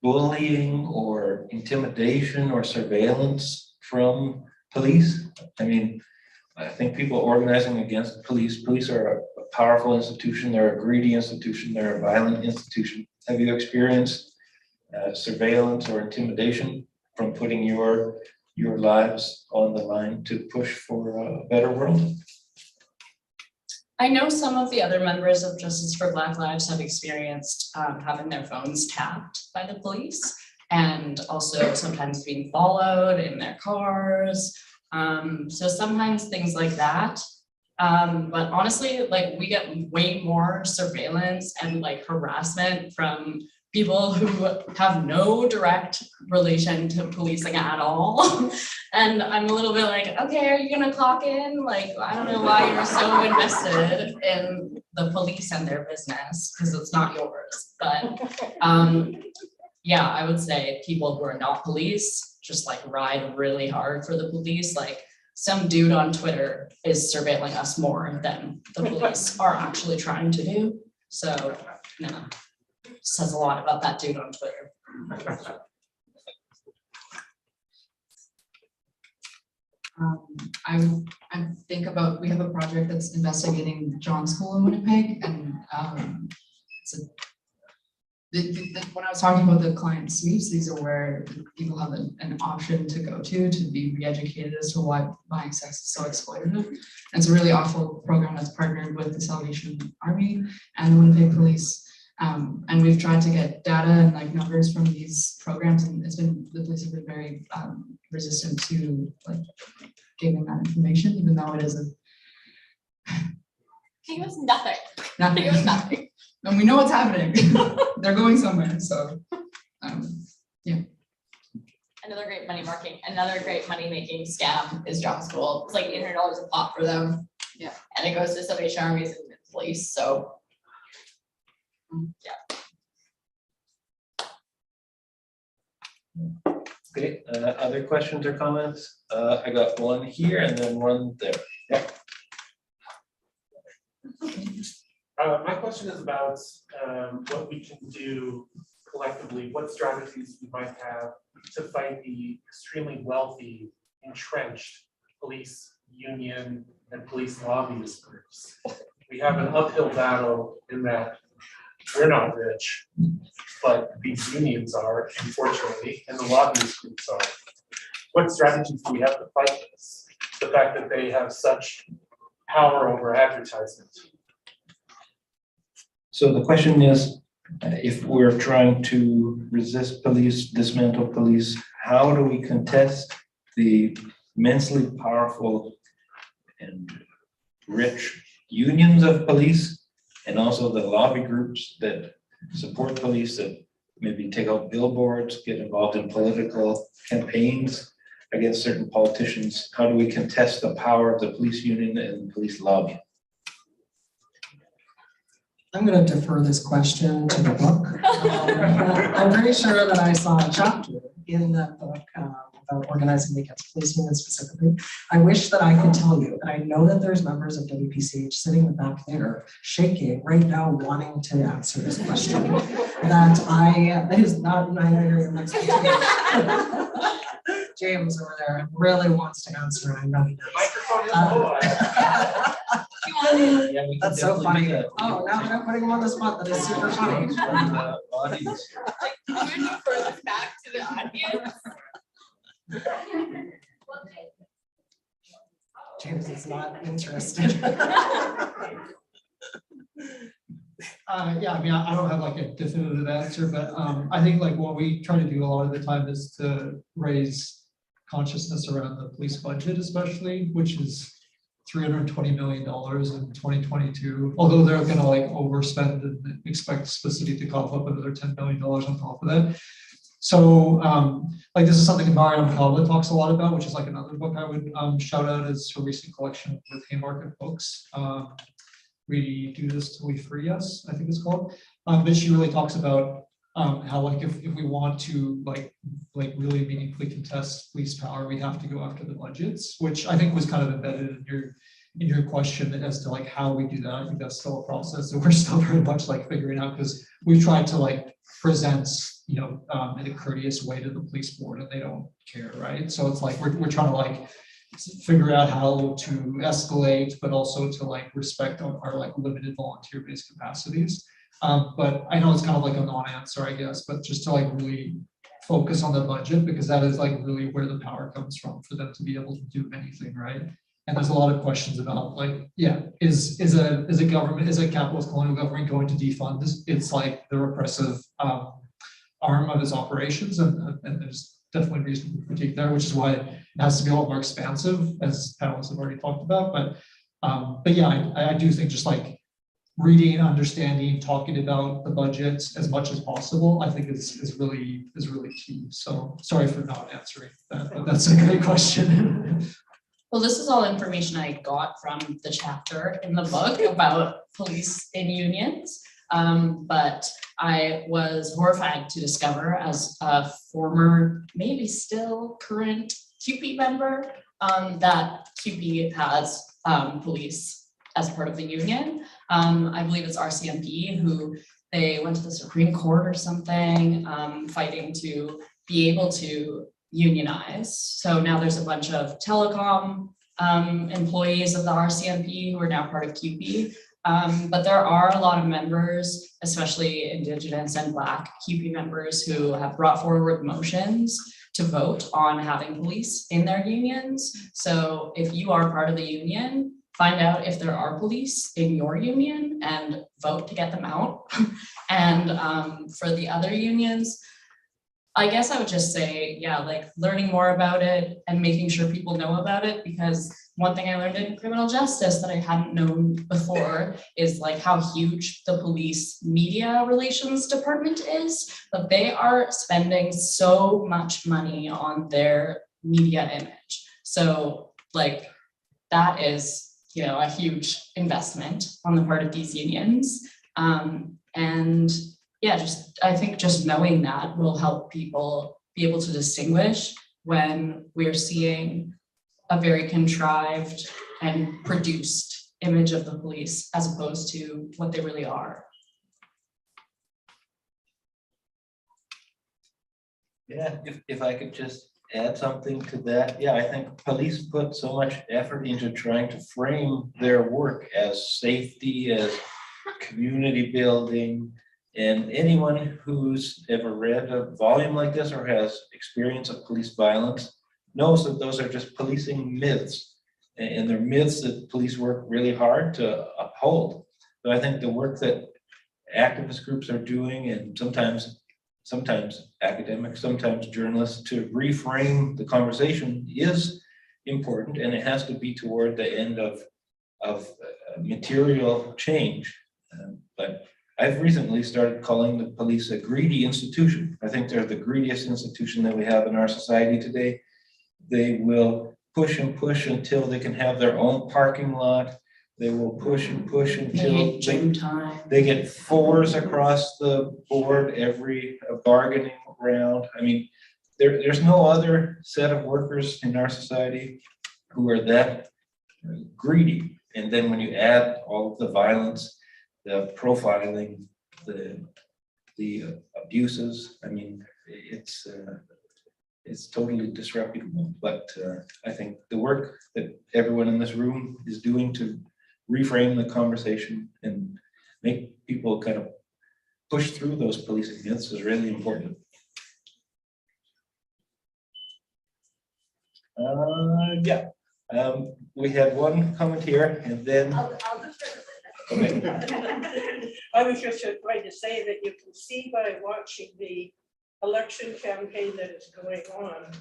bullying or intimidation or surveillance from police? I mean, I think people organizing against police are a powerful institution, they're a greedy institution, they're a violent institution. Have you experienced surveillance or intimidation from putting your lives on the line to push for a better world? I know some of the other members of Justice for Black Lives have experienced having their phones tapped by the police, and also sometimes being followed in their cars. So sometimes things like that. But honestly, like we get way more surveillance and like harassment from people who have no direct relation to policing at all. And I'm a little bit like, okay, are you gonna clock in? Like, I don't know why you're so invested in the police and their business, because it's not yours. But yeah, I would say people who are not police just like ride really hard for the police. Like some dude on Twitter is surveilling us more than the police are actually trying to do. So, no. Says a lot about that dude on Twitter. I think about, we have a project that's investigating John School in Winnipeg, and it's a When I was talking about the client sweeps, these are where people have an option to go to be re-educated as to why buying sex is so exploitative. And it's a really awful program that's partnered with the Salvation Army and the Winnipeg Police. And we've tried to get data and like numbers from these programs, and the police have been very resistant to like giving that information, even though it is He was nothing. nothing. He was nothing. And we know what's happening. They're going somewhere. So Another great money making scam is job school. It's like $800 a pop for them. Yeah. And it goes to Salvation Armies and police. So Okay, other questions or comments? I got one here and then one there. Yeah. My question is about what we can do collectively, what strategies we might have to fight the extremely wealthy, entrenched police union and police lobbyist groups. We have an uphill battle in that we're not rich, but these unions are, unfortunately, and the lobbyist groups are. What strategies do we have to fight this? The fact that they have such power over advertisement. So the question is, if we're trying to resist police, dismantle police, how do we contest the immensely powerful and rich unions of police and also the lobby groups that support police, that maybe take out billboards, get involved in political campaigns against certain politicians? How do we contest the power of the police union and the police lobby? I'm going to defer this question to the book. I'm pretty sure that I saw a chapter in that book about organizing against police unions specifically. I wish that I could tell you, and I know that there's members of WPCH sitting back there shaking right now, wanting to answer this question. That is not neither next to James over there really wants to answer, and I know he does. Microphone is Yeah, we can That's so definitely do funny. that. Oh, now that I'm putting him on the spot, that is super funny. From the audience. I'm gonna defer this back to the audience. James is not interested. Yeah, I mean, I don't have like a definitive answer, but I think like what we try to do a lot of the time is to raise consciousness around the police budget, especially, which is $320 million in 2022, although they're gonna like overspend and expect the city to cough up another $10 million on top of that. So like this is something Mariam Kavla talks a lot about, which is like another book I would shout out as her recent collection with Haymarket Books. We Do This Till We Free Us, I think it's called. But she really talks about how like if we want to like really meaningfully contest police power, we have to go after the budgets, which I think was kind of embedded in your question as to like how we do that. I think that's still a process that we're still very much like figuring out, because we tried to like present, you know, in a courteous way to the police board and they don't care, right? So it's like we're trying to like figure out how to escalate, but also to like respect our like limited volunteer-based capacities. But I know it's kind of like a non-answer, I guess, but just to like really focus on the budget, because that is like really where the power comes from for them to be able to do anything, right? And there's a lot of questions about like, yeah, is a government, is a capitalist colonial government going to defund this? It's like the repressive arm of its operations, and there's definitely reason to critique there, which is why it has to be a lot more expansive, as panelists have already talked about. But yeah, I do think just like reading, understanding, talking about the budget as much as possible, I think is really key. So sorry for not answering that, but that's a great question. Well, this is all information I got from the chapter in the book about police in unions. But I was horrified to discover, as a former, maybe still current QP member, that QP has police as part of the union. I believe it's RCMP who they went to the Supreme Court or something, fighting to be able to unionize. So now there's a bunch of telecom employees of the RCMP who are now part of QP. But there are a lot of members, especially Indigenous and Black QP members, who have brought forward motions to vote on having police in their unions. So if you are part of the union, find out if there are police in your union and vote to get them out. And for the other unions, I guess I would just say, yeah, like learning more about it and making sure people know about it, because one thing I learned in criminal justice that I hadn't known before is like how huge the police media relations department is, but they are spending so much money on their media image. So like that is, you know, a huge investment on the part of these unions. And yeah, I think just knowing that will help people be able to distinguish when we're seeing a very contrived and produced image of the police as opposed to what they really are. Yeah, if I could just add something to that. Yeah, I think police put so much effort into trying to frame their work as safety, as community building. And anyone who's ever read a volume like this or has experience of police violence knows that those are just policing myths. And they're myths that police work really hard to uphold. So I think the work that activist groups are doing, and sometimes academics, sometimes journalists, to reframe the conversation is important, and it has to be toward the end of material change. But I've recently started calling the police a greedy institution. I think they're the greediest institution that we have in our society today. They will push and push until they can have their own parking lot. They will push and push until they get 4s across the board every bargaining round. I mean, there's no other set of workers in our society who are that greedy. And then when you add all of the violence, the profiling, the abuses, I mean, it's totally disreputable. But I think the work that everyone in this room is doing to reframe the conversation and make people kind of push through those policing myths is really important. We had one comment here, and then I'll just okay. I was just going to say that you can see by watching the election campaign that is going on,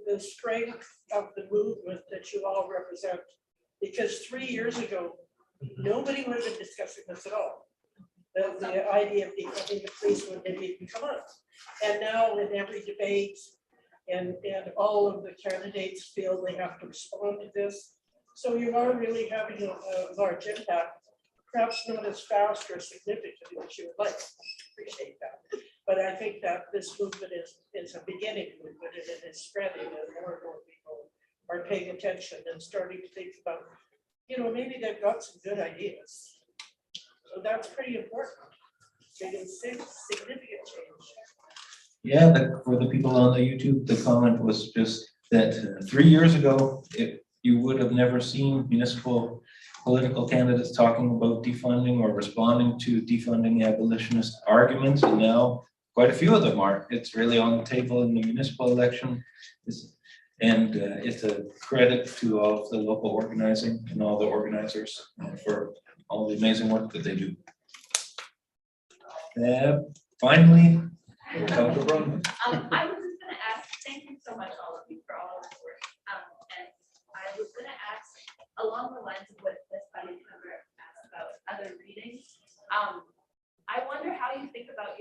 the strength of the movement that you all represent. Because 3 years ago, nobody would have been discussing this at all. The idea of defunding the police when they even come up. And now in every debate, and all of the candidates feel they have to respond to this. So you are really having a large impact, perhaps not as fast or significant as you would like. Appreciate that. But I think that this movement is a beginning movement, and it is spreading, and more people are paying attention and starting to think about, you know, maybe they've got some good ideas. So that's pretty important. Making significant change. Yeah, for the people on the YouTube, the comment was just that 3 years ago, you would have never seen municipal political candidates talking about defunding or responding to defunding abolitionist arguments, and now quite a few of them are. It's really on the table in the municipal election. It's a credit to all of the local organizing and all the organizers for all the amazing work that they do. Finally, we'll talk about I was just gonna ask, thank you so much, all of you, for all of your work. And I was gonna ask, along the lines of what this buddy member asked about other readings, I wonder how you think about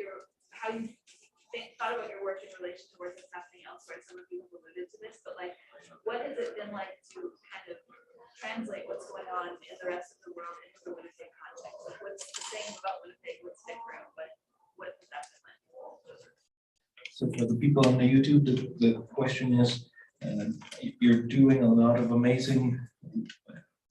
thought about your work in relation to work that's happening elsewhere. Some of you have alluded to this, but like, what has it been like to kind of translate what's going on in the rest of the world into the Winnipeg context? Like, what's the same about Winnipeg, what's different, what has that been like? So for the people on the YouTube, the question is, you're doing a lot of amazing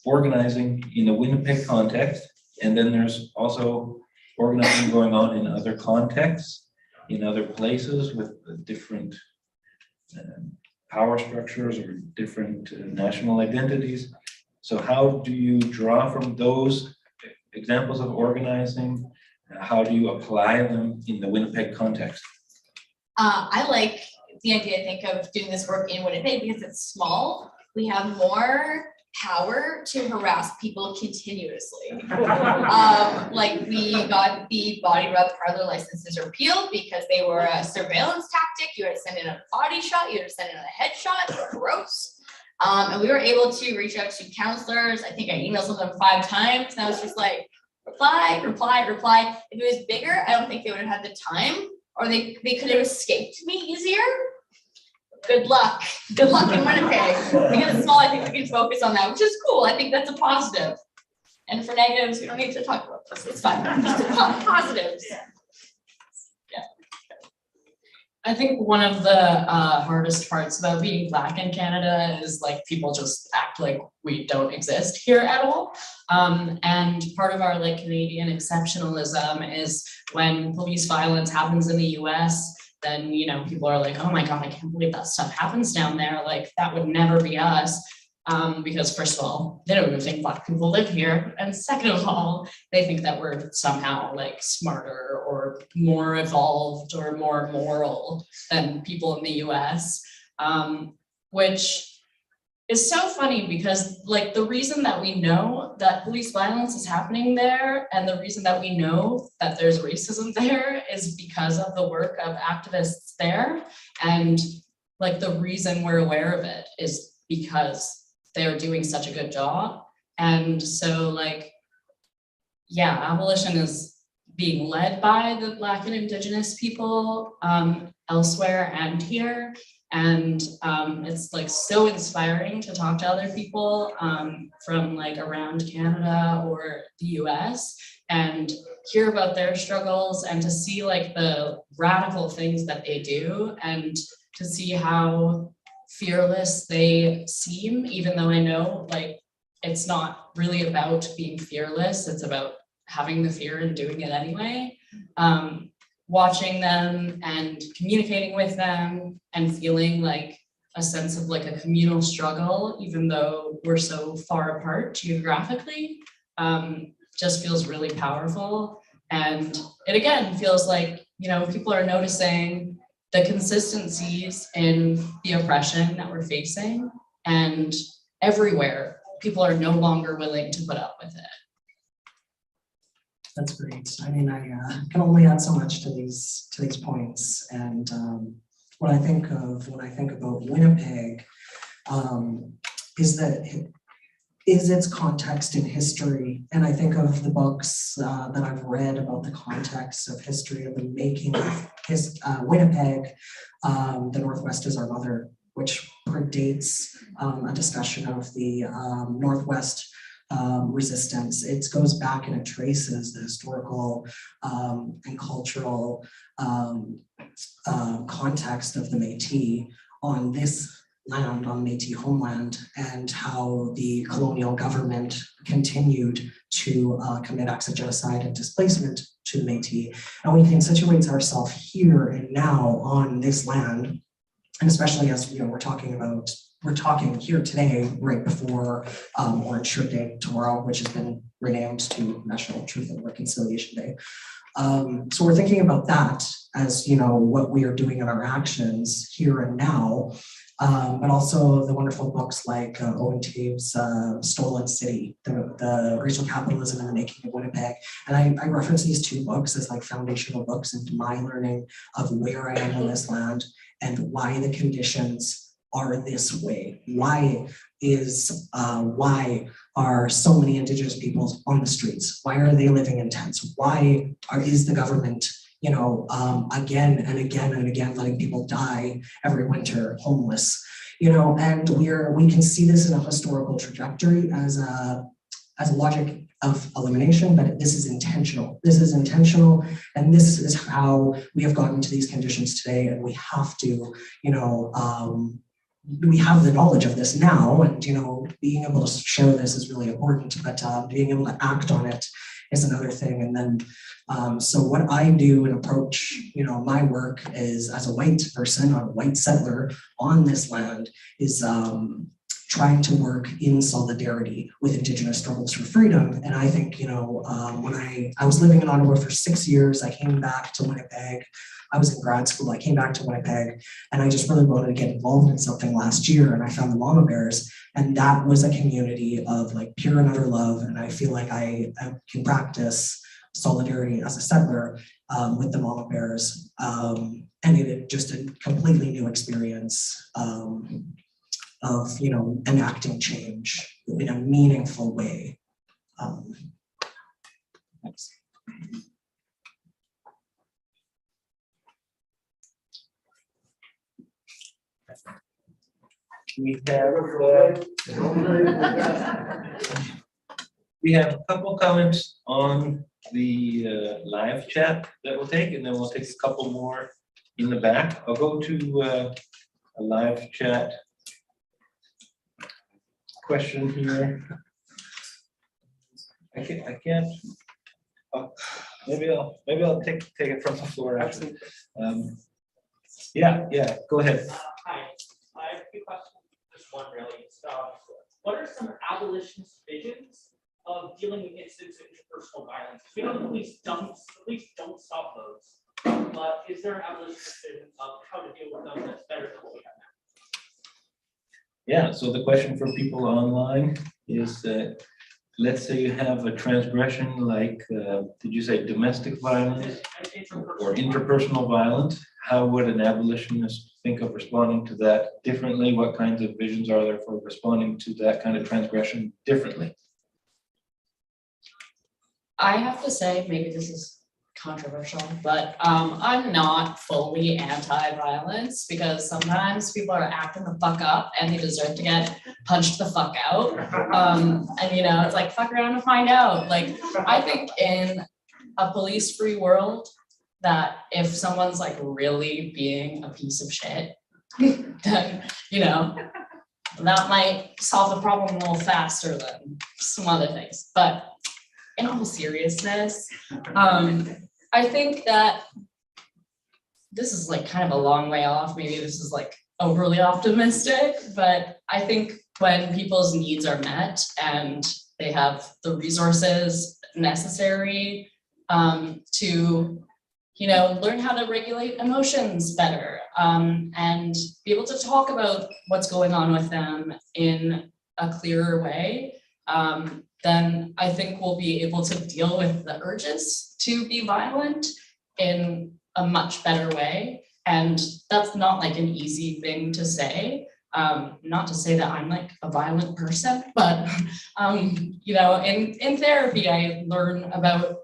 organizing in a Winnipeg context, and then there's also organizing going on in other contexts, in other places with different power structures or different national identities. So how do you draw from those examples of organizing? How do you apply them in the Winnipeg context? I like the idea, I think, of doing this work in Winnipeg because it's small. We have more power to harass people continuously. Like we got the body rub parlor licenses repealed because they were a surveillance tactic. You had to send in a body shot, you had to send in a headshot, gross. And we were able to reach out to counselors. I think I emailed some of them 5 times and I was just like, reply, reply, reply. If it was bigger, I don't think they would have had the time, or they could have escaped me easier. Good luck in Winnipeg. Because it's small, I think we can focus on that, which is cool. I think that's a positive. And for negatives, we don't need to talk about this. It's fine. Just positives. Yeah. I think one of the hardest parts about being Black in Canada is like people just act like we don't exist here at all. And part of our like Canadian exceptionalism is when police violence happens in the US, then, you know, people are like, oh my God, I can't believe that stuff happens down there. Like that would never be us. Because first of all, they don't even think Black people live here. And second of all, they think that we're somehow like smarter or more evolved or more moral than people in the US, which is so funny because like the reason that we know that police violence is happening there and the reason that we know that there's racism there is because of the work of activists there. And like the reason we're aware of it is because they're doing such a good job. And so like, yeah, abolition is being led by the Black and Indigenous people elsewhere and here. And it's like so inspiring to talk to other people from like around Canada or the US and hear about their struggles and to see like the radical things that they do and to see how fearless they seem, even though I know like it's not really about being fearless, it's about having the fear and doing it anyway. Watching them and communicating with them and feeling like a sense of like a communal struggle, even though we're so far apart geographically, just feels really powerful. And it again feels like, you know, people are noticing the consistencies in the oppression that we're facing, and everywhere people are no longer willing to put up with it. That's great. I mean, I can only add so much to these points. And what I think of when I think about Winnipeg is its context in history. And I think of the books that I've read about the context of history of the making of Winnipeg, The Northwest is Our Mother, which predates a discussion of the Northwest resistance. It goes back and it traces the historical and cultural context of the Métis on this land, on Métis homeland, and how the colonial government continued to commit acts of genocide and displacement to the Métis. And we can situate ourselves here and now on this land, and especially as you know, we're talking here today, right before Orange Shirt Day tomorrow, which has been renamed to National Truth and Reconciliation Day. So we're thinking about that as, you know, what we are doing in our actions here and now, but also the wonderful books like Owen Tave's Stolen City, the racial capitalism and the making of Winnipeg. And I reference these 2 books as like foundational books into my learning of where I am on this land and why the conditions are this way. Why are so many Indigenous peoples on the streets? Why are they living in tents? Why is the government, you know, again and again and again letting people die every winter homeless? You know, and we can see this in a historical trajectory as a logic of elimination, but this is intentional. This is intentional, and this is how we have gotten to these conditions today. And we have to, you know, we have the knowledge of this now, and you know, being able to share this is really important. But being able to act on it is another thing. And then, so what I do and approach, you know, my work is as a white person, a white settler on this land, is trying to work in solidarity with Indigenous struggles for freedom. And I think, when I was living in Ottawa for 6 years, I came back to Winnipeg. I was in grad school, I came back to Winnipeg, and I just really wanted to get involved in something last year, and I found the Mama Bears, and that was a community of like pure and utter love, and I feel like I can practice solidarity as a settler with the Mama Bears, and it just a completely new experience of enacting change in a meaningful way. Thanks. We have a couple comments on the live chat that we'll take, and then we'll take a couple more in the back. I'll go to a live chat question here. I can't. Maybe I'll take it from the floor actually. Yeah, go ahead. Hi, I have a few questions. Just one really. What are some abolitionist visions of dealing with incidents of interpersonal violence? We know the police don't stop those, but is there an abolitionist vision of how to deal with them that's better than what we have now? Yeah, so the question for people online is that, let's say you have a transgression like, did you say domestic violence or interpersonal violence? How would an abolitionist think of responding to that differently? What kinds of visions are there for responding to that kind of transgression differently? I have to say, maybe this is controversial, but I'm not fully anti-violence because sometimes people are acting the fuck up and they deserve to get punched the fuck out. And it's like, fuck around and find out. Like, I think in a police-free world, that if someone's like really being a piece of shit, then, that might solve the problem a little faster than some other things. But in all seriousness, I think that this is like kind of a long way off. Maybe this is like overly optimistic, but I think when people's needs are met and they have the resources necessary to learn how to regulate emotions better and be able to talk about what's going on with them in a clearer way, then I think we'll be able to deal with the urges to be violent in a much better way. And that's not like an easy thing to say. Not to say that I'm like a violent person, but in therapy, I learn about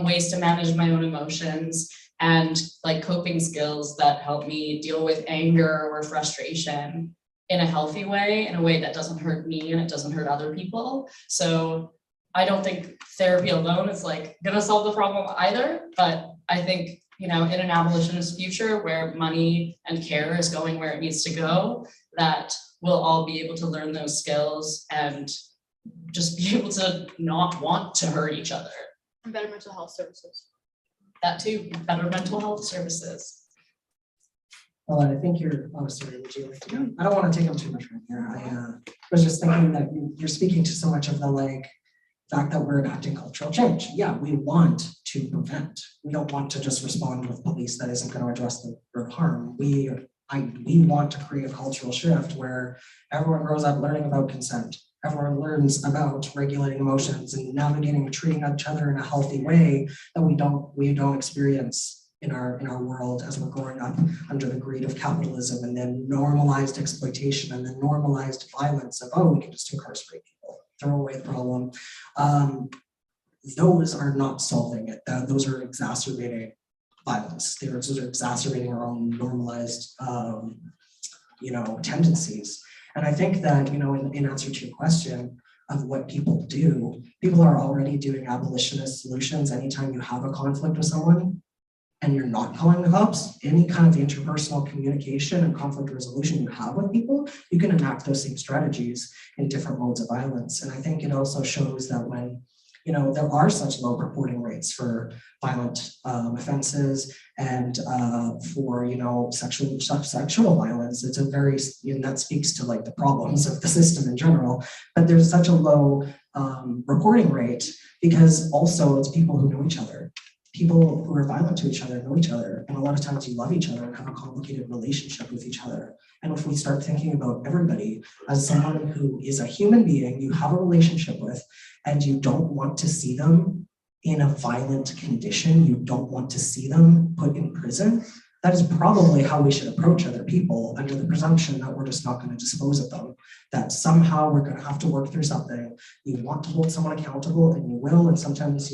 ways to manage my own emotions and like coping skills that help me deal with anger or frustration in a healthy way, in a way that doesn't hurt me and it doesn't hurt other people. So I don't think therapy alone is like gonna solve the problem either, but I think, in an abolitionist future where money and care is going where it needs to go, that we'll all be able to learn those skills and just be able to not want to hurt each other. And better mental health services. That too, better mental health services. Well, I think sorry, would you like to go? I don't want to take up too much right here. I was just thinking that you're speaking to so much of the fact that we're enacting cultural change. Yeah, we want to prevent. We don't want to just respond with police that isn't going to address the root harm. We want to create a cultural shift where everyone grows up learning about consent. Everyone learns about regulating emotions and navigating and treating each other in a healthy way that we don't experience in our world as we're growing up under the greed of capitalism and then normalized exploitation and then normalized violence of, we can just incarcerate people, throw away the problem. Those are not solving it. Those are exacerbating violence. Those are exacerbating our own normalized tendencies. And I think that, in answer to your question of what people do, people are already doing abolitionist solutions. Anytime you have a conflict with someone and you're not calling the cops, any kind of interpersonal communication and conflict resolution you have with people, you can enact those same strategies in different modes of violence. And I think it also shows that when there are such low reporting rates for violent offenses and for, sexual violence. It's a very, that speaks to like the problems of the system in general, but there's such a low reporting rate because also it's people who know each other. People who are violent to each other know each other, and a lot of times you love each other and have a complicated relationship with each other. And if we start thinking about everybody as someone who is a human being you have a relationship with, and you don't want to see them in a violent condition, you don't want to see them put in prison, that is probably how we should approach other people, under the presumption that we're just not going to dispose of them, that somehow we're going to have to work through something. You want to hold someone accountable, and you will, and sometimes,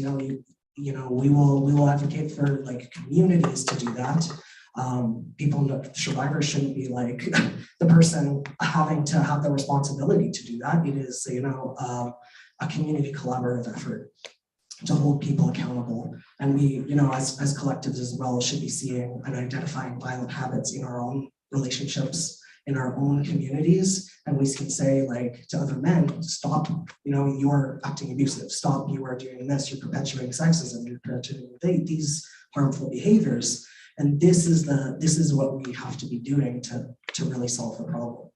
we will advocate for like communities to do that. Survivors shouldn't be like the person having to have the responsibility to do that. It is, a community collaborative effort to hold people accountable. And we, as collectives as well, should be seeing and identifying violent habits in our own relationships, in our own communities. And we can say like to other men, stop, you're acting abusive, stop, you are doing this, you're perpetuating sexism, you're perpetuating these harmful behaviors. And this is what we have to be doing to really solve the problem.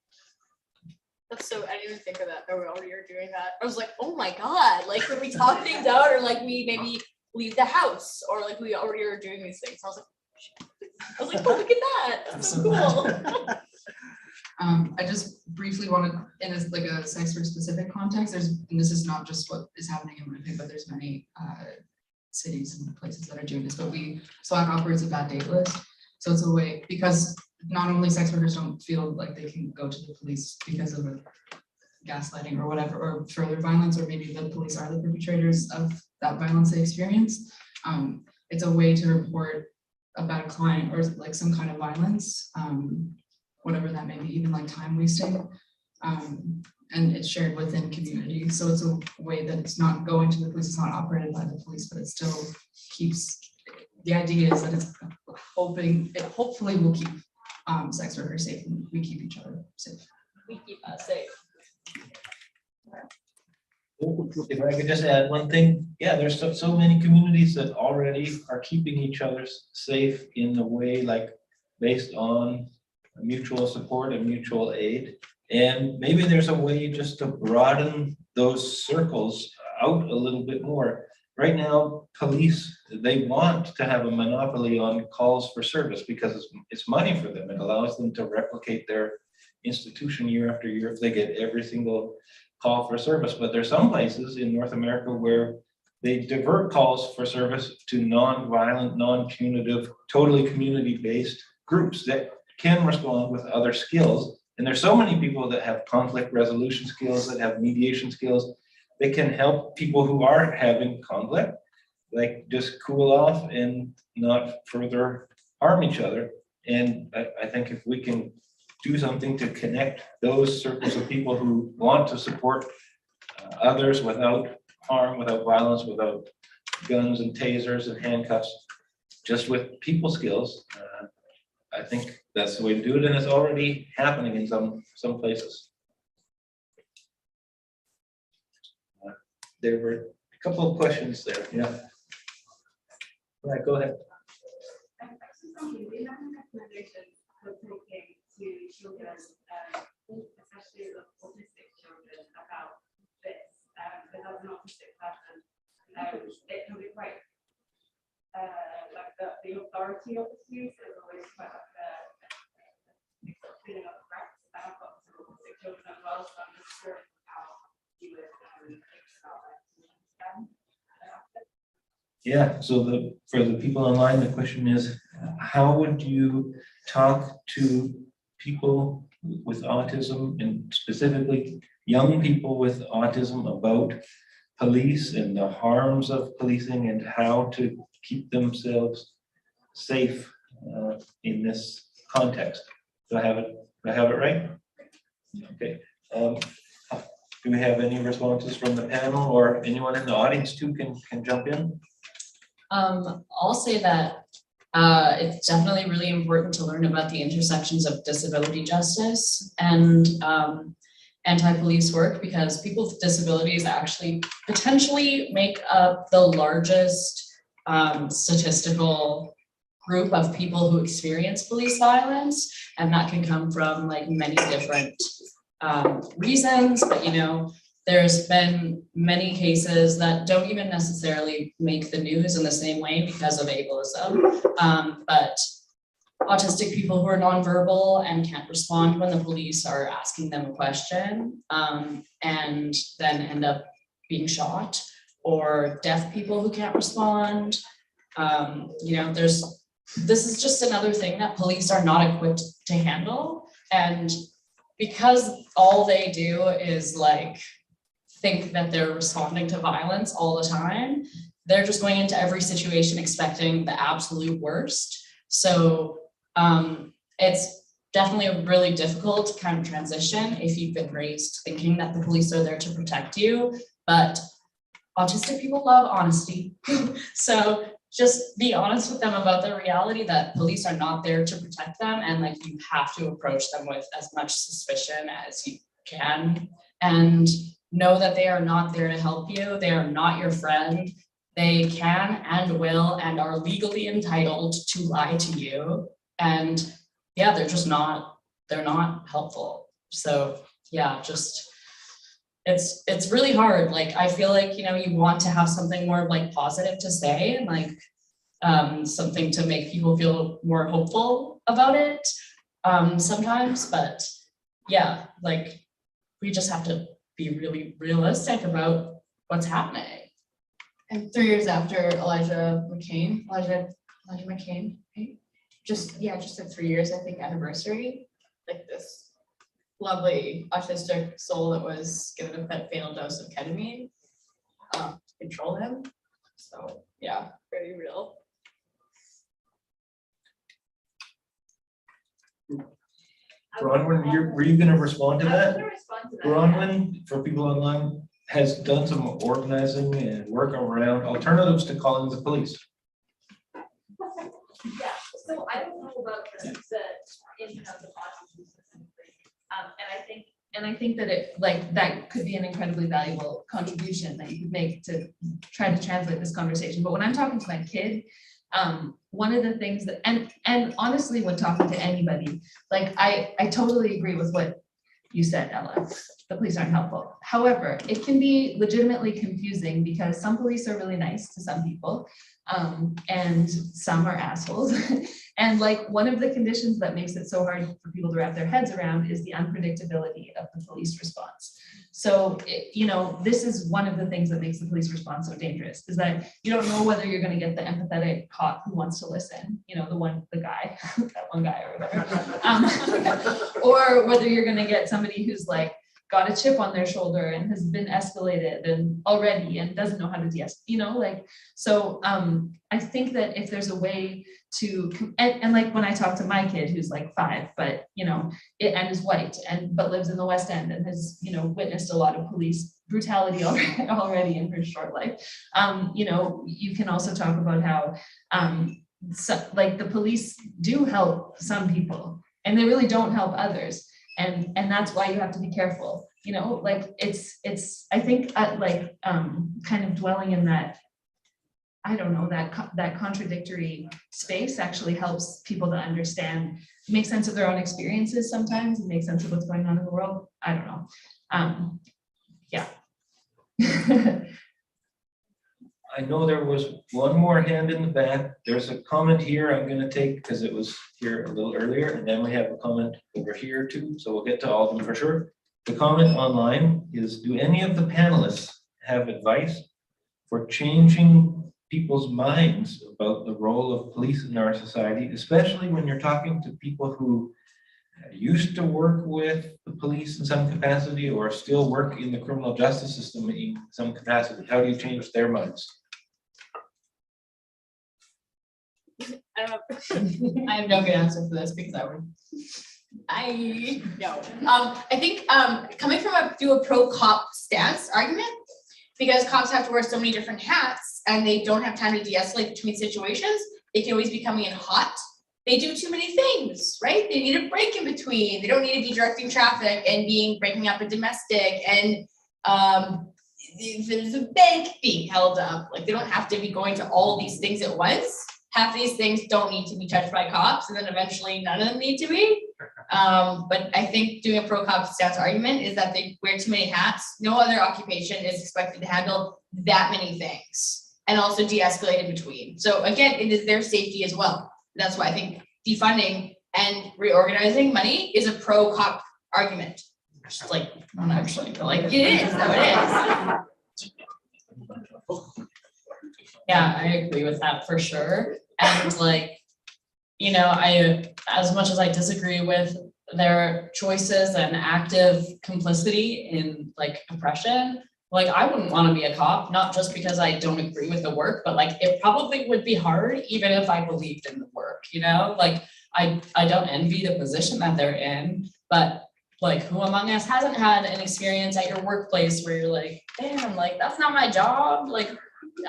That's so, I didn't even think of that we already are doing that. I was like, oh my God, like when we talk things out, or like we maybe leave the house, or like we already are doing these things. I was like, oh, look at that, that's so cool. I just briefly wanted, in a sex work specific context, and this is not just what is happening in Winnipeg, but there's many cities and places that are doing this, but SWAC operates a bad date list. So it's a way, because not only sex workers don't feel like they can go to the police because of gaslighting or whatever, or further violence, or maybe the police are the perpetrators of that violence they experience. It's a way to report about a client or like some kind of violence, whatever that may be, even like time wasting. And it's shared within community. So it's a way that it's not going to the police, it's not operated by the police, but it still keeps, the idea is that it's hopefully will keep sex workers safe, and we keep each other safe. We keep us safe. If I could just add one thing, yeah, there's so many communities that already are keeping each other safe in a way like based on mutual support and mutual aid. And maybe there's a way just to broaden those circles out a little bit more. Right now, police, they want to have a monopoly on calls for service because it's money for them. It allows them to replicate their institution year after year if they get every single call for service. But there's some places in North America where they divert calls for service to non-violent, non-punitive, totally community-based groups that can respond with other skills. And there's so many people that have conflict resolution skills, that have mediation skills, that can help people who are having conflict, like just cool off and not further harm each other. And I think if we can do something to connect those circles of people who want to support others without harm, without violence, without guns and tasers and handcuffs, just with people skills, I think that's the way to do it, and it's already happening in some places. There were a couple of questions there. Yeah. All right, go ahead. We have a recommendation for talking to children, especially the autistic children, about this. Because as an autistic person, it can be quite like the authority of the youth is always quite like a feeling of threat. And I've got some autistic children as well, so I'm just curious how you would think about that. Yeah, so for the people online, the question is, how would you talk to people with autism, and specifically young people with autism, about police and the harms of policing and how to keep themselves safe in this context? Do I have it right? Okay. Do we have any responses from the panel, or anyone in the audience too can jump in? I'll say that it's definitely really important to learn about the intersections of disability justice and anti-police work because people with disabilities actually potentially make up the largest statistical group of people who experience police violence, and that can come from like many different reasons, but you know, there's been many cases that don't even necessarily make the news in the same way because of ableism, but autistic people who are nonverbal and can't respond when the police are asking them a question, and then end up being shot, or deaf people who can't respond. You know, this is just another thing that police are not equipped to handle, and because all they do is like think that they're responding to violence all the time, they're just going into every situation expecting the absolute worst. So it's definitely a really difficult kind of transition if you've been raised thinking that the police are there to protect you, but autistic people love honesty. So just be honest with them about the reality that police are not there to protect them, and like you have to approach them with as much suspicion as you can, and know that they are not there to help you. They are not your friend. They can and will and are legally entitled to lie to you. And yeah, they're not helpful. So yeah, just, it's really hard. Like, I feel like, you know, you want to have something more like positive to say, and like something to make people feel more hopeful about it sometimes, but yeah, like we just have to be really realistic about what's happening. And 3 years after Elijah McCain, right? Just at 3 years, I think, anniversary, like this lovely autistic soul that was given a fatal dose of ketamine to control him. So yeah, very real. Bronwyn, were you gonna respond to I was that? gonna respond to that. Bronwyn, for people online, has done some organizing and work around alternatives to calling the police. Yeah, so I don't know about the in-house autism specifically. And I think that that could be an incredibly valuable contribution that you could make to try to translate this conversation. But when I'm talking to my kid, one of the things that, and honestly, when talking to anybody, like I totally agree with what you said, Ella. The police aren't helpful. However, it can be legitimately confusing because some police are really nice to some people, and some are assholes. And like one of the conditions that makes it so hard for people to wrap their heads around is the unpredictability of the police response. So, you know, this is one of the things that makes the police response so dangerous, is that you don't know whether you're going to get the empathetic cop who wants to listen, you know, the guy, that one guy or whatever, or whether you're going to get somebody who's like got a chip on their shoulder and has been escalated and already and doesn't know how to de-escalate, you know, like, so I think that if there's a way to, and like when I talk to my kid who's like 5, but you know, and is white but lives in the West End and has, you know, witnessed a lot of police brutality already in her short life, you know, you can also talk about how like the police do help some people and they really don't help others. And that's why you have to be careful, you know, like it's, I think like kind of dwelling in that, I don't know, that contradictory space actually helps people to understand, make sense of their own experiences sometimes, and make sense of what's going on in the world. I don't know. Yeah. I know there was one more hand in the back. There's a comment here I'm gonna take because it was here a little earlier, and then we have a comment over here too, so we'll get to all of them for sure. The comment online is, do any of the panelists have advice for changing people's minds about the role of police in our society, especially when you're talking to people who used to work with the police in some capacity or still work in the criminal justice system in some capacity? How do you change their minds? I don't know. I have no good answer for this because I think coming from a pro-cop stance argument, because cops have to wear so many different hats and they don't have time to de-escalate between situations, they can always be coming in hot. they do too many things, right? They need a break in between. They don't need to be directing traffic and breaking up a domestic and if there's a bank being held up, like they don't have to be going to all these things at once. Half these things don't need to be touched by cops, and then eventually none of them need to be. But I think doing a pro cop stance argument is that they wear too many hats. No other occupation is expected to handle that many things and also de-escalate in between. So again, it is their safety as well. That's why I think defunding and reorganizing money is a pro cop argument. Just like, not actually, but like it is, no, it is. Yeah, I agree with that for sure. And like, you know, as much as I disagree with their choices and active complicity in like oppression, like I wouldn't want to be a cop, not just because I don't agree with the work, but like it probably would be hard even if I believed in the work, you know, like I don't envy the position that they're in, but like who among us hasn't had an experience at your workplace where you're like, damn, like that's not my job, like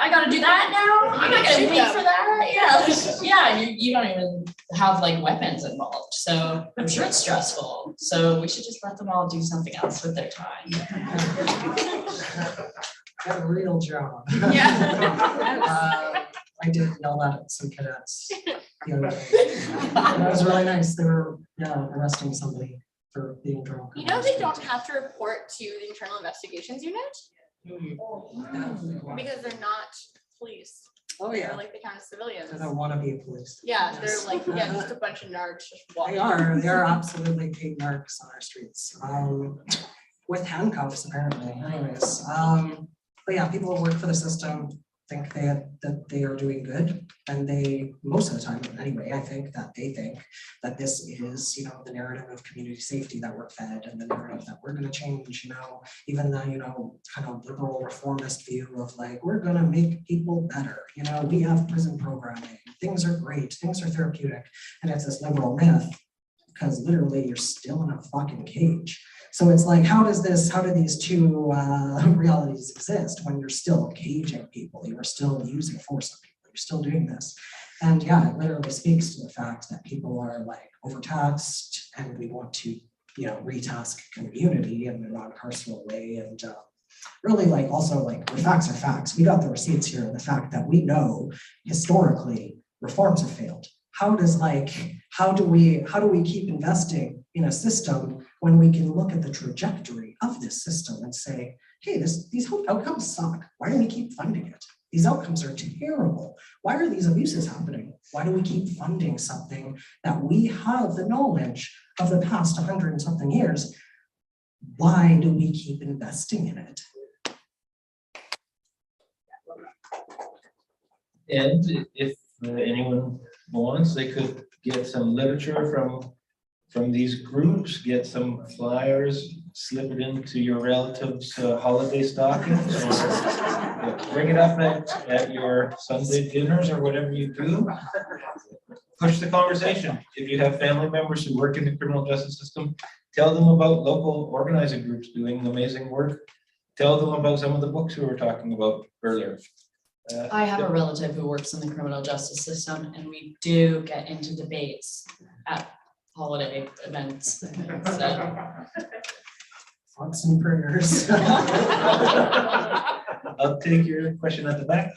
I gotta do that now, I'm not gonna pay for that. Yeah, like, yeah, you don't even have like weapons involved, so I'm sure it's stressful. So we should just let them all do something else with their time. Got a real job. Yeah. I did yell that at some cadets the other day. That was really nice. They were, arresting somebody for being drunk. You know, they don't have to report to the Internal Investigations Unit because they're not police. Oh, They're yeah. like the kind of civilians. They don't want to be police. Yeah, they're like, just a bunch of narcs just walking. They are absolutely paid narcs on our streets, with handcuffs apparently, anyways. But yeah, people who work for the system think that they are doing good, and they, most of the time anyway, I think that they think that this is, you know, the narrative of community safety that we're fed, and the narrative that we're gonna change, you know, even the, you know, kind of liberal reformist view of like, we're gonna make people better, you know, we have prison programming, things are great, things are therapeutic, and it's this liberal myth, because literally you're still in a fucking cage. So it's like, how do these two realities exist when you're still caging people, you're still using force on people, you're still doing this? And yeah, it literally speaks to the fact that people are like overtaxed, and we want to, you know, retask community in a non-carceral way. And really, like, also like, the facts are facts. We got the receipts here, and the fact that we know historically reforms have failed. How do we keep investing in a system when we can look at the trajectory of this system and say, hey, these outcomes suck. Why do we keep funding it? These outcomes are terrible. Why are these abuses happening? Why do we keep funding something that we have the knowledge of the past 100 and something years? Why do we keep investing in it? And if anyone wants, they could get some literature from these groups, get some flyers, slip it into your relatives' holiday stockings, or bring it up at your Sunday dinners or whatever you do. Push the conversation. If you have family members who work in the criminal justice system, tell them about local organizing groups doing amazing work. Tell them about some of the books we were talking about earlier. I have a relative who works in the criminal justice system, and we do get into debates at holiday events. So. Thoughts and prayers. I'll take your question at the back.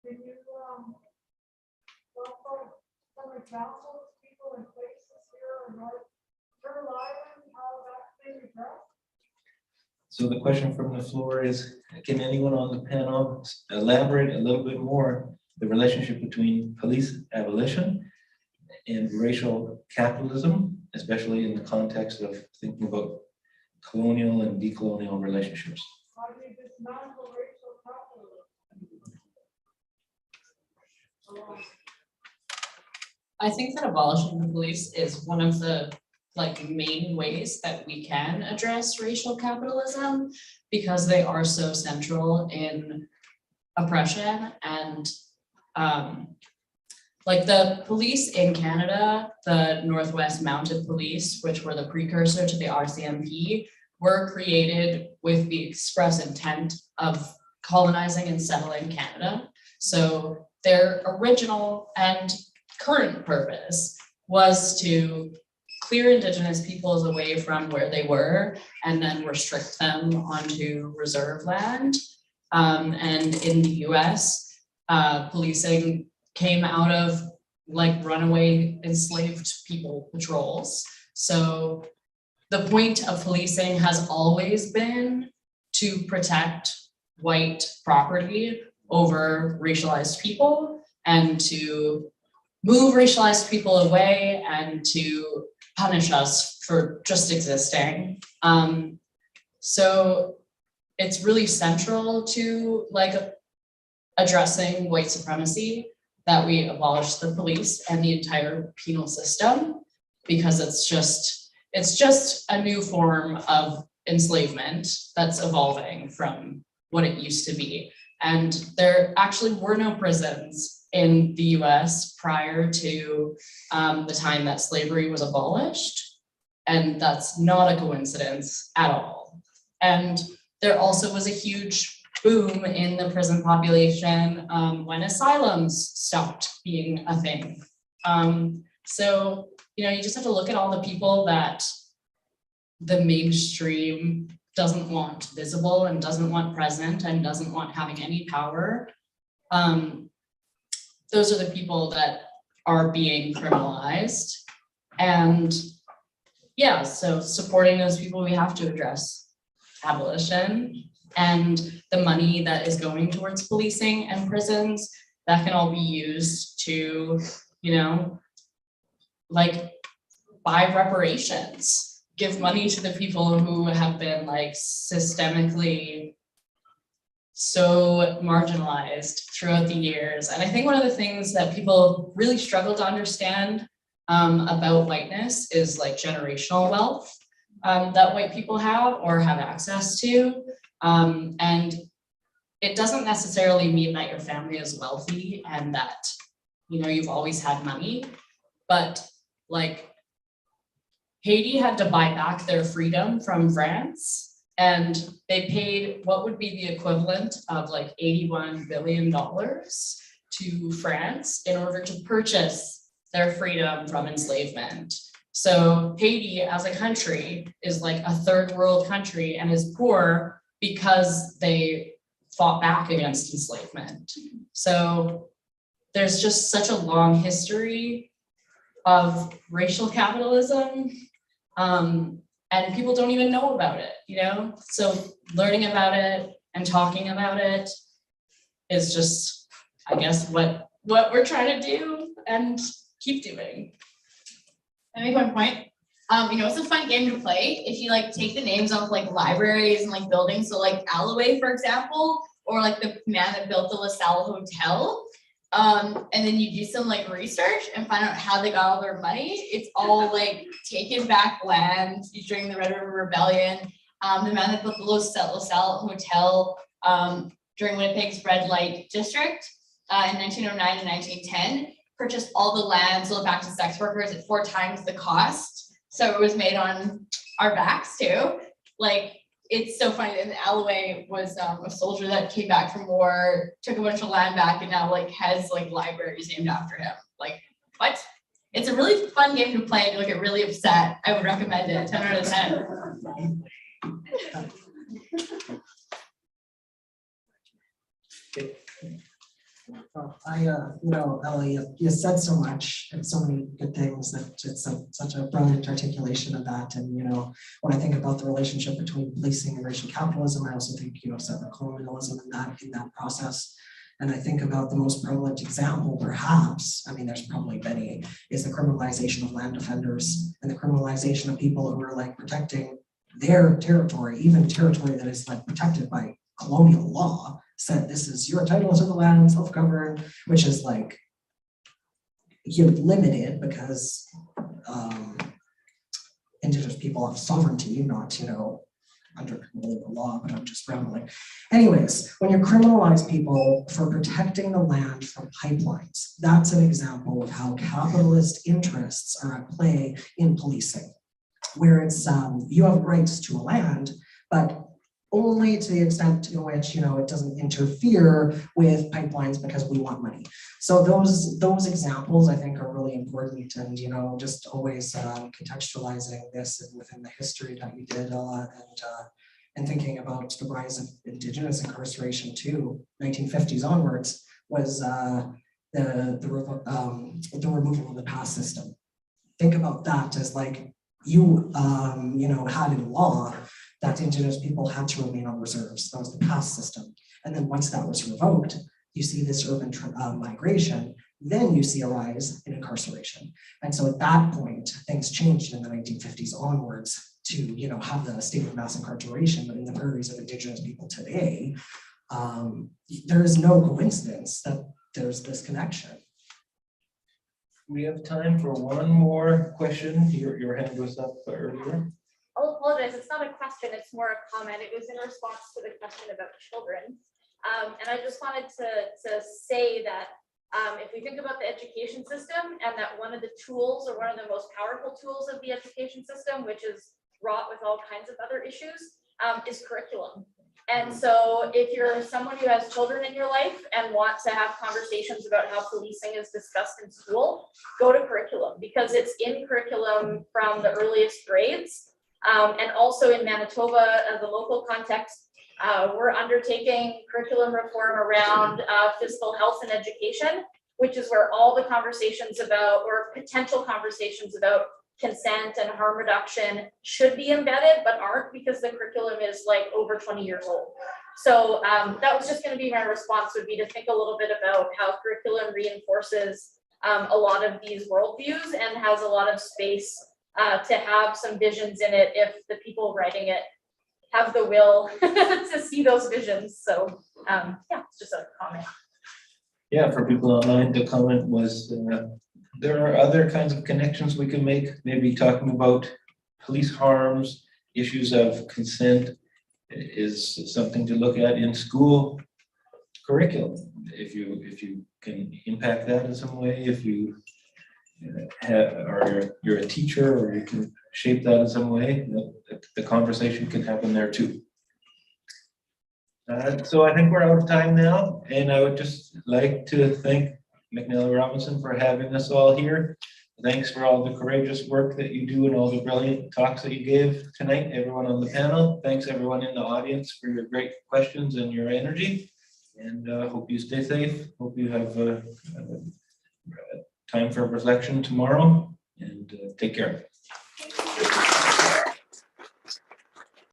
Can you offer some examples, people in places here in North Carolina, how that's being addressed? So the question from the floor is, can anyone on the panel elaborate a little bit more the relationship between police abolition and racial capitalism, especially in the context of thinking about colonial and decolonial relationships? How do you dismantle racial capitalism? I think that abolishing the police is one of the main ways that we can address racial capitalism, because they are so central in oppression. And like the police in Canada, the Northwest Mounted Police, which were the precursor to the RCMP, were created with the express intent of colonizing and settling Canada. So their original and current purpose was to clear Indigenous peoples away from where they were and then restrict them onto reserve land. And in the US, policing came out of like runaway enslaved people patrols. So the point of policing has always been to protect white property over racialized people and to move racialized people away and to punish us for just existing. So it's really central to like addressing white supremacy that we abolish the police and the entire penal system, because it's just a new form of enslavement that's evolving from what it used to be. And there actually were no prisons in the US prior to the time that slavery was abolished. And that's not a coincidence at all. And there also was a huge boom in the prison population when asylums stopped being a thing. So, you know, you just have to look at all the people that the mainstream doesn't want visible and doesn't want present and doesn't want having any power. Those are the people that are being criminalized. And yeah, so supporting those people, we have to address abolition and the money that is going towards policing and prisons, that can all be used to, you know, like buy reparations, give money to the people who have been like systemically so marginalized throughout the years. And I think one of the things that people really struggle to understand about whiteness is like generational wealth that white people have or have access to. And it doesn't necessarily mean that your family is wealthy and that, you know, you've always had money, but like Haiti had to buy back their freedom from France, and they paid what would be the equivalent of like $81 billion to France in order to purchase their freedom from enslavement. So Haiti as a country is like a third world country and is poor because they fought back against enslavement. So there's just such a long history of racial capitalism, and people don't even know about it, you know? So learning about it and talking about it is just, I guess, what we're trying to do and keep doing. Let me make one point. You know, it's a fun game to play if you like take the names of like libraries and like buildings. So like Alloway, for example, or like the man that built the LaSalle Hotel. And then you do some like research and find out how they got all their money. It's all like taken back land during the Red River Rebellion. The man that built the LaSalle Hotel during Winnipeg's red light district in 1909 and 1910 purchased all the land, sold it back to sex workers at 4 times the cost. So it was made on our backs too. Like, it's so funny. And Alloway was a soldier that came back from war, took a bunch of land back, and now like has like libraries named after him. Like, what? It's a really fun game to play. If you look get really upset, I would recommend it. 10 out of 10. Well, you know, Ellie, you said so much and so many good things that it's such a brilliant articulation of that. And, you know, when I think about the relationship between policing and racial capitalism, I also think, you know, settler colonialism in that process. And I think about the most prevalent example, perhaps, I mean, there's probably many, is the criminalization of land defenders and the criminalization of people who are like protecting their territory, even territory that is like protected by colonial law. Said this is your title to the land, self-governed, which is like you're limited because Indigenous people have sovereignty, not, you know, under colonial law, but I'm just rambling. Anyways, when you criminalize people for protecting the land from pipelines, that's an example of how capitalist interests are at play in policing. where it's, you have rights to a land, but only to the extent in which, you know, it doesn't interfere with pipelines because we want money. So those examples I think are really important, and, you know, just always contextualizing this within the history that you did, and thinking about the rise of Indigenous incarceration too, 1950s onwards, was the removal of the pass system. Think about that as like you know, had in law that Indigenous people had to remain on reserves. That was the pass system. And then once that was revoked, you see this urban migration, then you see a rise in incarceration. And so at that point, things changed in the 1950s onwards to, you know, have the state of mass incarceration in the prairies of Indigenous people today. There is no coincidence that there's this connection. We have time for one more question. Your hand was up earlier. I'll apologize, it's not a question, it's more a comment. It was in response to the question about children. And I just wanted to say that if we think about the education system, and that one of the tools, or one of the most powerful tools of the education system, which is wrought with all kinds of other issues, is curriculum. And so if you're someone who has children in your life and want to have conversations about how policing is discussed in school, go to curriculum, because it's in curriculum from the earliest grades. And also in Manitoba, as a local context, we're undertaking curriculum reform around physical health and education, which is where all the conversations about, or potential conversations about, consent and harm reduction should be embedded, but aren't, because the curriculum is like over 20 years old. So that was just going to be my response, would be to think a little bit about how curriculum reinforces a lot of these worldviews and has a lot of space to have some visions in it if the people writing it have the will to see those visions. So yeah, it's just a comment. Yeah, for people online, the comment was there are other kinds of connections we can make, maybe talking about police harms, issues of consent is something to look at in school curriculum. If you can impact that in some way, if you or you're a teacher, or you can shape that in some way, the conversation can happen there too. So I think we're out of time now, and I would just like to thank McNally Robinson for having us all here. Thanks for all the courageous work that you do and all the brilliant talks that you gave tonight, everyone on the panel. Thanks everyone in the audience for your great questions and your energy, and hope you stay safe. Hope you have time for reflection tomorrow, and take care.